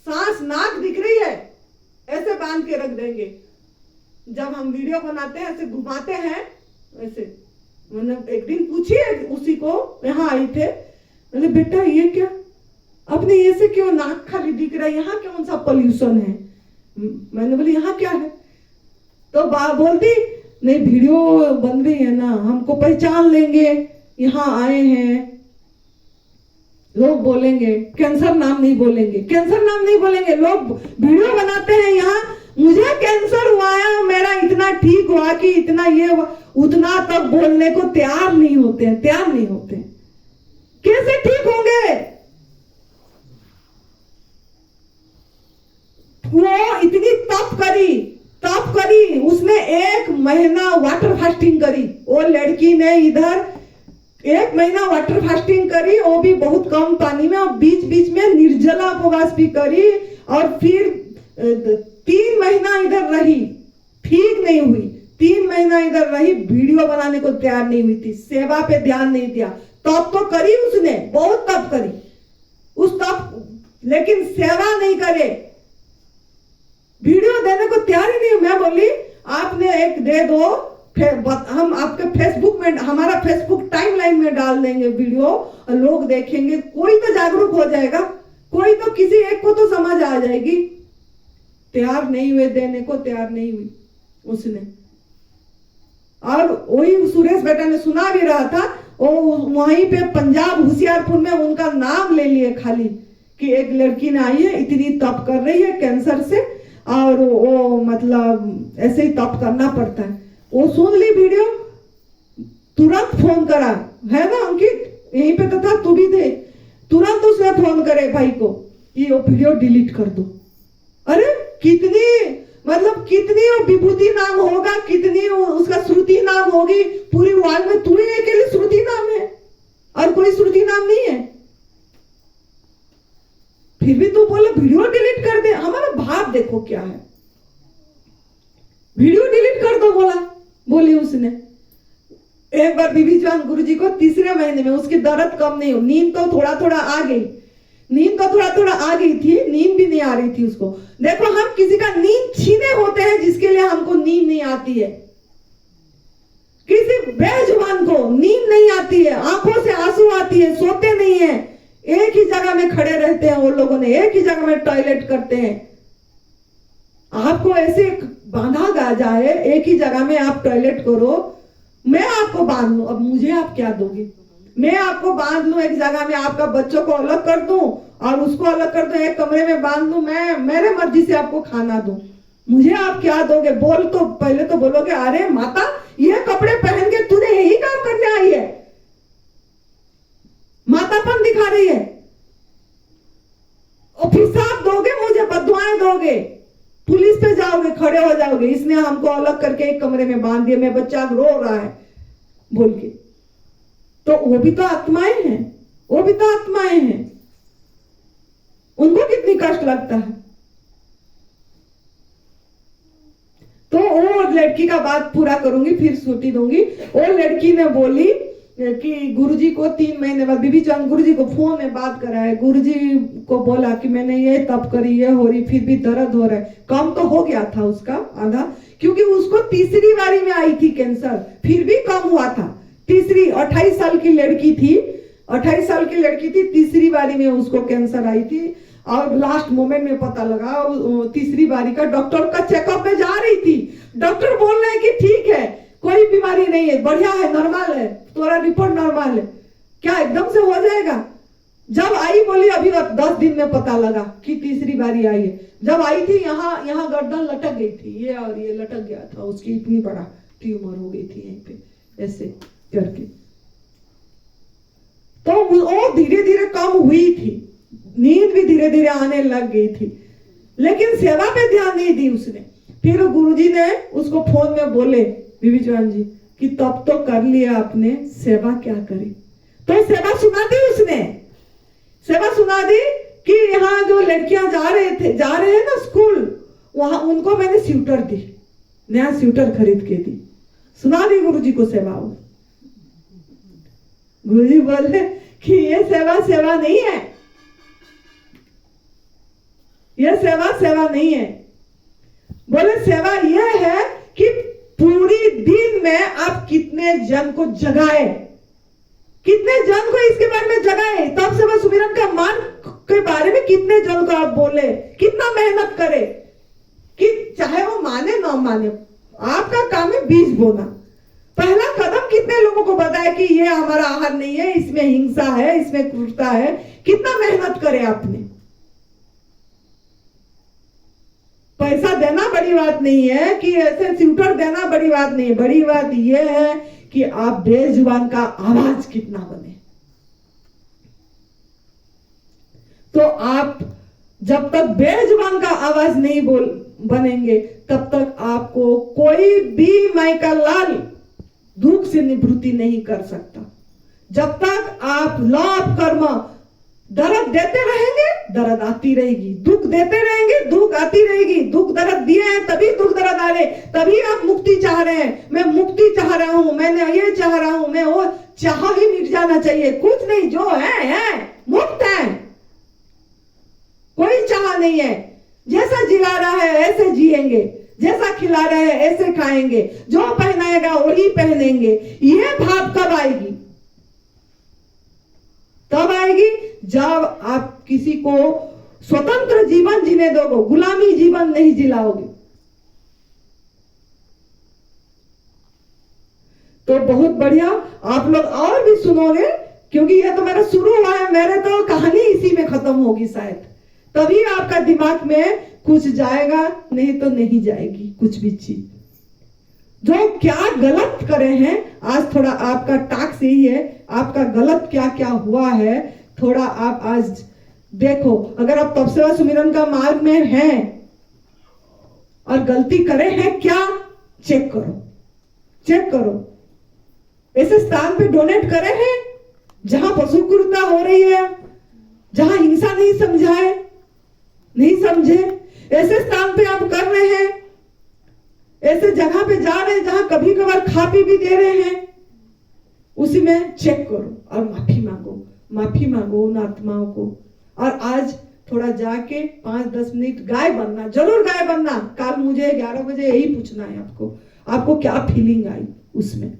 सांस नाक दिख रही है, ऐसे बांध के रख देंगे। जब हम वीडियो बनाते हैं ऐसे घुमाते हैं, ऐसे। मैंने एक दिन पूछी है उसी को, यहाँ आई थे, मैंने बेटा ये क्या, आपने ऐसे क्यों, नाक खाली दिख रहा है, यहाँ कौन सा पोल्यूशन है? मैंने बोली यहाँ क्या है? तो बोलती नहीं वीडियो बन रही है ना, हमको पहचान लेंगे, यहाँ आए हैं, लोग बोलेंगे कैंसर नाम नहीं बोलेंगे, कैंसर नाम नहीं बोलेंगे, लोग वीडियो बनाते हैं यहाँ, मुझे कैंसर हुआ है, मेरा इतना ठीक हुआ कि इतना ये उतना तक बोलने को तैयार नहीं होते हैं, तैयार नहीं होते हैं। कैसे ठीक होंगे? वो इतनी तप करी, उसने 1 महीना वाटर फास्टिंग करी। वो लड़की ने इधर 1 महीना वाटर फास्टिंग करी, वो भी बहुत कम पानी में, और बीच बीच में निर्जला उपवास भी करी, और फिर 3 महीना इधर रही, ठीक नहीं हुई। 3 महीना इधर रही, वीडियो बनाने को तैयार नहीं हुई थी, सेवा पे ध्यान नहीं दिया। तप तो करी उसने, बहुत तप करी, उस तप, लेकिन सेवा नहीं करे, वीडियो देने को तैयार ही नहीं। मैं बोली आपने एक दे दो, हम आपके फेसबुक में, हमारा फेसबुक टाइमलाइन में डाल देंगे वीडियो, और लोग देखेंगे, कोई तो जागरूक हो जाएगा, कोई तो किसी एक को तो समझ आ जाएगी। तैयार नहीं हुए, देने को तैयार नहीं हुई उसने। और वही सुरेश बेटा ने सुना भी रहा था, वो वहीं पे पंजाब होशियारपुर में उनका नाम ले लिए खाली, कि एक लड़की ने आई है, इतनी तप कर रही है कैंसर से, और वो मतलब ऐसे ही तप करना पड़ता है। वो सुन ली वीडियो, तुरंत फोन करा, है ना अंकित, यहीं पे तो था, तू भी थे, तुरंत उसने फोन करे भाई को कि वो वीडियो डिलीट कर दो। अरे कितनी मतलब कितनी वो विभूति नाम होगा, कितनी उसका श्रुति नाम होगी, पूरी वर्ल्ड में तू ही अकेले श्रुति नाम है, और कोई श्रुति नाम नहीं है, फिर भी तू बोले वीडियो डिलीट कर दे। हमारा भाव देखो क्या है, वीडियो डिलीट कर दो बोली उसने। एक बार बीबी जान गुरुजी को 3रे महीने में उसकी दर्द कम नहीं हो, नींद तो थोड़ा थोड़ा आ गई, नींद तो थोड़ा थोड़ा आ गई थी, नींद भी नहीं आ रही थी उसको। देखो हम किसी का नींद छीने होते हैं, जिसके लिए हमको नींद नहीं आती है, किसी बेजुबान को नींद नहीं आती है, आंखों से आंसू आती है, सोते नहीं है, एक ही जगह में खड़े रहते हैं वो लोगों ने, एक ही जगह में टॉयलेट करते हैं। आपको ऐसे बांधा जाए, एक ही जगह में आप टॉयलेट करो, मैं आपको बांध लूं, अब मुझे आप क्या दोगे? मैं आपको बांध लूं एक जगह में, आपका बच्चों को अलग कर दूं और उसको अलग कर दूं, एक कमरे में बांध लूं, मैं मेरे मर्जी से आपको खाना दूं, मुझे आप क्या दोगे? बोल तो पहले तो बोलोगे अरे माता ये कपड़े पहन के तूने यही काम करने आई है, मातापन दिखा रही है, और हिसाब दोगे, मुझे बददुआएं दोगे, पुलिस पे जाओगे, खड़े हो जाओगे, इसने हमको अलग करके एक कमरे में बांध दिया, मैं बच्चा रो रहा है बोल के। तो वो भी तो आत्माएं हैं, वो भी तो आत्माएं हैं, उनको कितनी कष्ट लगता है। तो वो लड़की का बात पूरा करूंगी, फिर छुट्टी दूंगी। वो लड़की ने बोली कि गुरुजी को 3 महीने बाद बीबी चंद गुरुजी को फोन में बात कराए, गुरुजी को बोला कि मैंने ये तप करी, ये हो रही, फिर भी दर्द हो रहा है। कम तो हो गया था उसका आधा, क्योंकि उसको 3री बारी में आई थी कैंसर, फिर भी कम हुआ था। 3री 28 साल की लड़की थी, 28 साल की लड़की थी, 3री बारी में उसको कैंसर आई थी, और लास्ट मोमेंट में पता लगा। 3री बारी का डॉक्टर का चेकअप में जा रही थी, डॉक्टर बोल रहे हैं कि ठीक है, कोई बीमारी नहीं है, बढ़िया है, नॉर्मल है, तुम्हारा रिपोर्ट नॉर्मल है। क्या एकदम से हो जाएगा? जब आई बोली अभी 10 दिन में पता लगा कि 3री बारी आई है। जब आई थी यहाँ गर्दन लटक गई थी, ये और ये लटक गया था, उसकी इतनी बड़ा ट्यूमर हो गई थी यहीं पे ऐसे करके। तो वो धीरे धीरे कम हुई थी, नींद भी धीरे धीरे आने लग गई थी, लेकिन सेवा पे ध्यान नहीं दी उसने। फिर गुरुजी ने उसको फोन में बोले बीबी चौहान जी कि तब तो कर लिया आपने, सेवा क्या करे? तो सेवा सुना दी उसने, सेवा सुना दी कि यहाँ जो लड़कियां जा रहे हैं ना स्कूल, वहां उनको मैंने स्वेटर दी, नया स्वेटर खरीद के दी, सुना दी गुरुजी को सेवा। गुरुजी बोले कि ये सेवा नहीं है, ये सेवा नहीं है। बोले सेवा यह है कि पूरी दिन में आप कितने जन को जगाए, कितने जन को इसके बारे में जगाए, तब सेवा सुमिरन का मान के बारे में कितने जन को आप बोले, कितना मेहनत करे, कि चाहे वो माने ना माने, आपका काम है बीज बोना। पहला कदम कितने लोगों को बताया कि ये हमारा आहार नहीं है, इसमें हिंसा है, इसमें क्रूरता है, कितना मेहनत करे आपने। पैसा देना बड़ी बात नहीं है, कि ऐसे ट्यूटर देना बड़ी बात नहीं है। बड़ी बात यह है कि आप बेजुबान का आवाज कितना बने। तो आप जब तक बेजुबान का आवाज नहीं बनेंगे, तब तक आपको कोई भी माइकल लाल दुख से निवृत्ति नहीं कर सकता। जब तक आप लॉ ऑफ कर्म दर्द देते रहेंगे, दर्द आती रहेगी, दुख देते रहेंगे, दुख आती रहेगी। दुख दर्द दिए हैं तभी दुख दर्द आ रहे, तभी आप मुक्ति चाह रहे हैं। मैं मुक्ति चाह रहा हूं, मैंने ये चाह रहा हूं, मैं वो चाह ही मिट जाना चाहिए। कुछ नहीं, जो है मुक्त है, कोई चाह नहीं है। जैसा जिला रहा है ऐसे जिएंगे, जैसा खिला रहा है ऐसे खाएंगे, जो पहनाएगा वही पहनेंगे। ये भाव कब आएगी? तब आएगी जब आप किसी को स्वतंत्र जीवन जीने दोगे, गुलामी जीवन नहीं जिलाओगे। तो बहुत बढ़िया, आप लोग और भी सुनोगे, क्योंकि ये तो मेरा शुरू हुआ है, मेरे तो कहानी इसी में खत्म होगी शायद। तभी आपका दिमाग में कुछ जाएगा, नहीं तो नहीं जाएगी कुछ भी चीज। जो क्या गलत करे हैं, आज थोड़ा आपका टास्क यही है, आपका गलत क्या क्या हुआ है थोड़ा आप आज देखो। अगर आप तपस्या सुमिरन का मार्ग में हैं और गलती करे हैं क्या, चेक करो, चेक करो। ऐसे स्थान पे डोनेट करे हैं जहां पशु क्रूरता हो रही है, जहां हिंसा नहीं समझाए, नहीं समझे, ऐसे स्थान पे आप कर रहे हैं, ऐसे जगह पे जा रहे हैं जहां कभी कभार खा पी भी दे रहे हैं, उसी में चेक करो और माफी मांगो, माफी मांगो उन आत्माओं को। और आज थोड़ा जाके 5-10 मिनट गाय बनना, जरूर गाय बनना। कल मुझे 11 बजे यही पूछना है आपको, आपको क्या फीलिंग आई उसमें।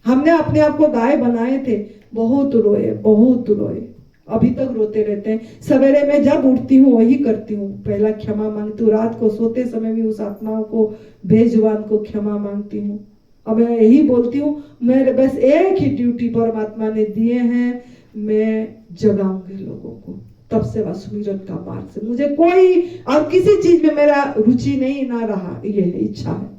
हमने अपने आप को गाय बनाए थे, बहुत रोए, बहुत रोए, अभी तक रोते रहते हैं। सवेरे में जब उठती हूँ वही करती हूँ, पहला क्षमा मांगती हूँ। रात को सोते समय भी उस आत्माओं को, बेजुबान को क्षमा मांगती हूँ। अब मैं यही बोलती हूँ, मेरे बस एक ही ड्यूटी परमात्मा ने दिए हैं, मैं जगाऊंगी लोगों को तब से सुमिरन का मार्ग से। मुझे कोई और किसी चीज में मेरा रुचि नहीं ना रहा, ये इच्छा है।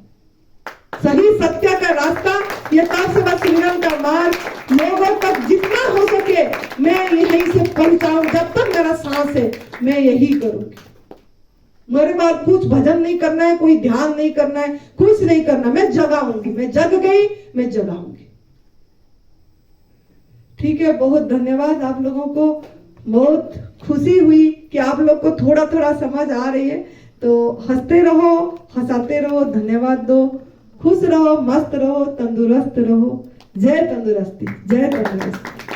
सही सत्य का रास्ता, ये तब से सुमिरन का मार्ग लोगों तक जितना हो सके मैं यहीं से पहुंचाऊं। जब तक मेरा सांस है मैं यही करूंगी। मेरे बाद कुछ भजन नहीं करना है, कोई ध्यान नहीं करना है, कुछ नहीं करना, मैं जगाऊंगी। मैं जग गई, मैं जगाऊंगी। ठीक है, बहुत धन्यवाद आप लोगों को। बहुत खुशी हुई कि आप लोग को थोड़ा थोड़ा समझ आ रही है। तो हंसते रहो, हंसाते रहो, धन्यवाद दो, खुश रहो, मस्त रहो, तंदुरुस्त रहो। जय तंदुरुस्ती, जय तंदुरुस्ती।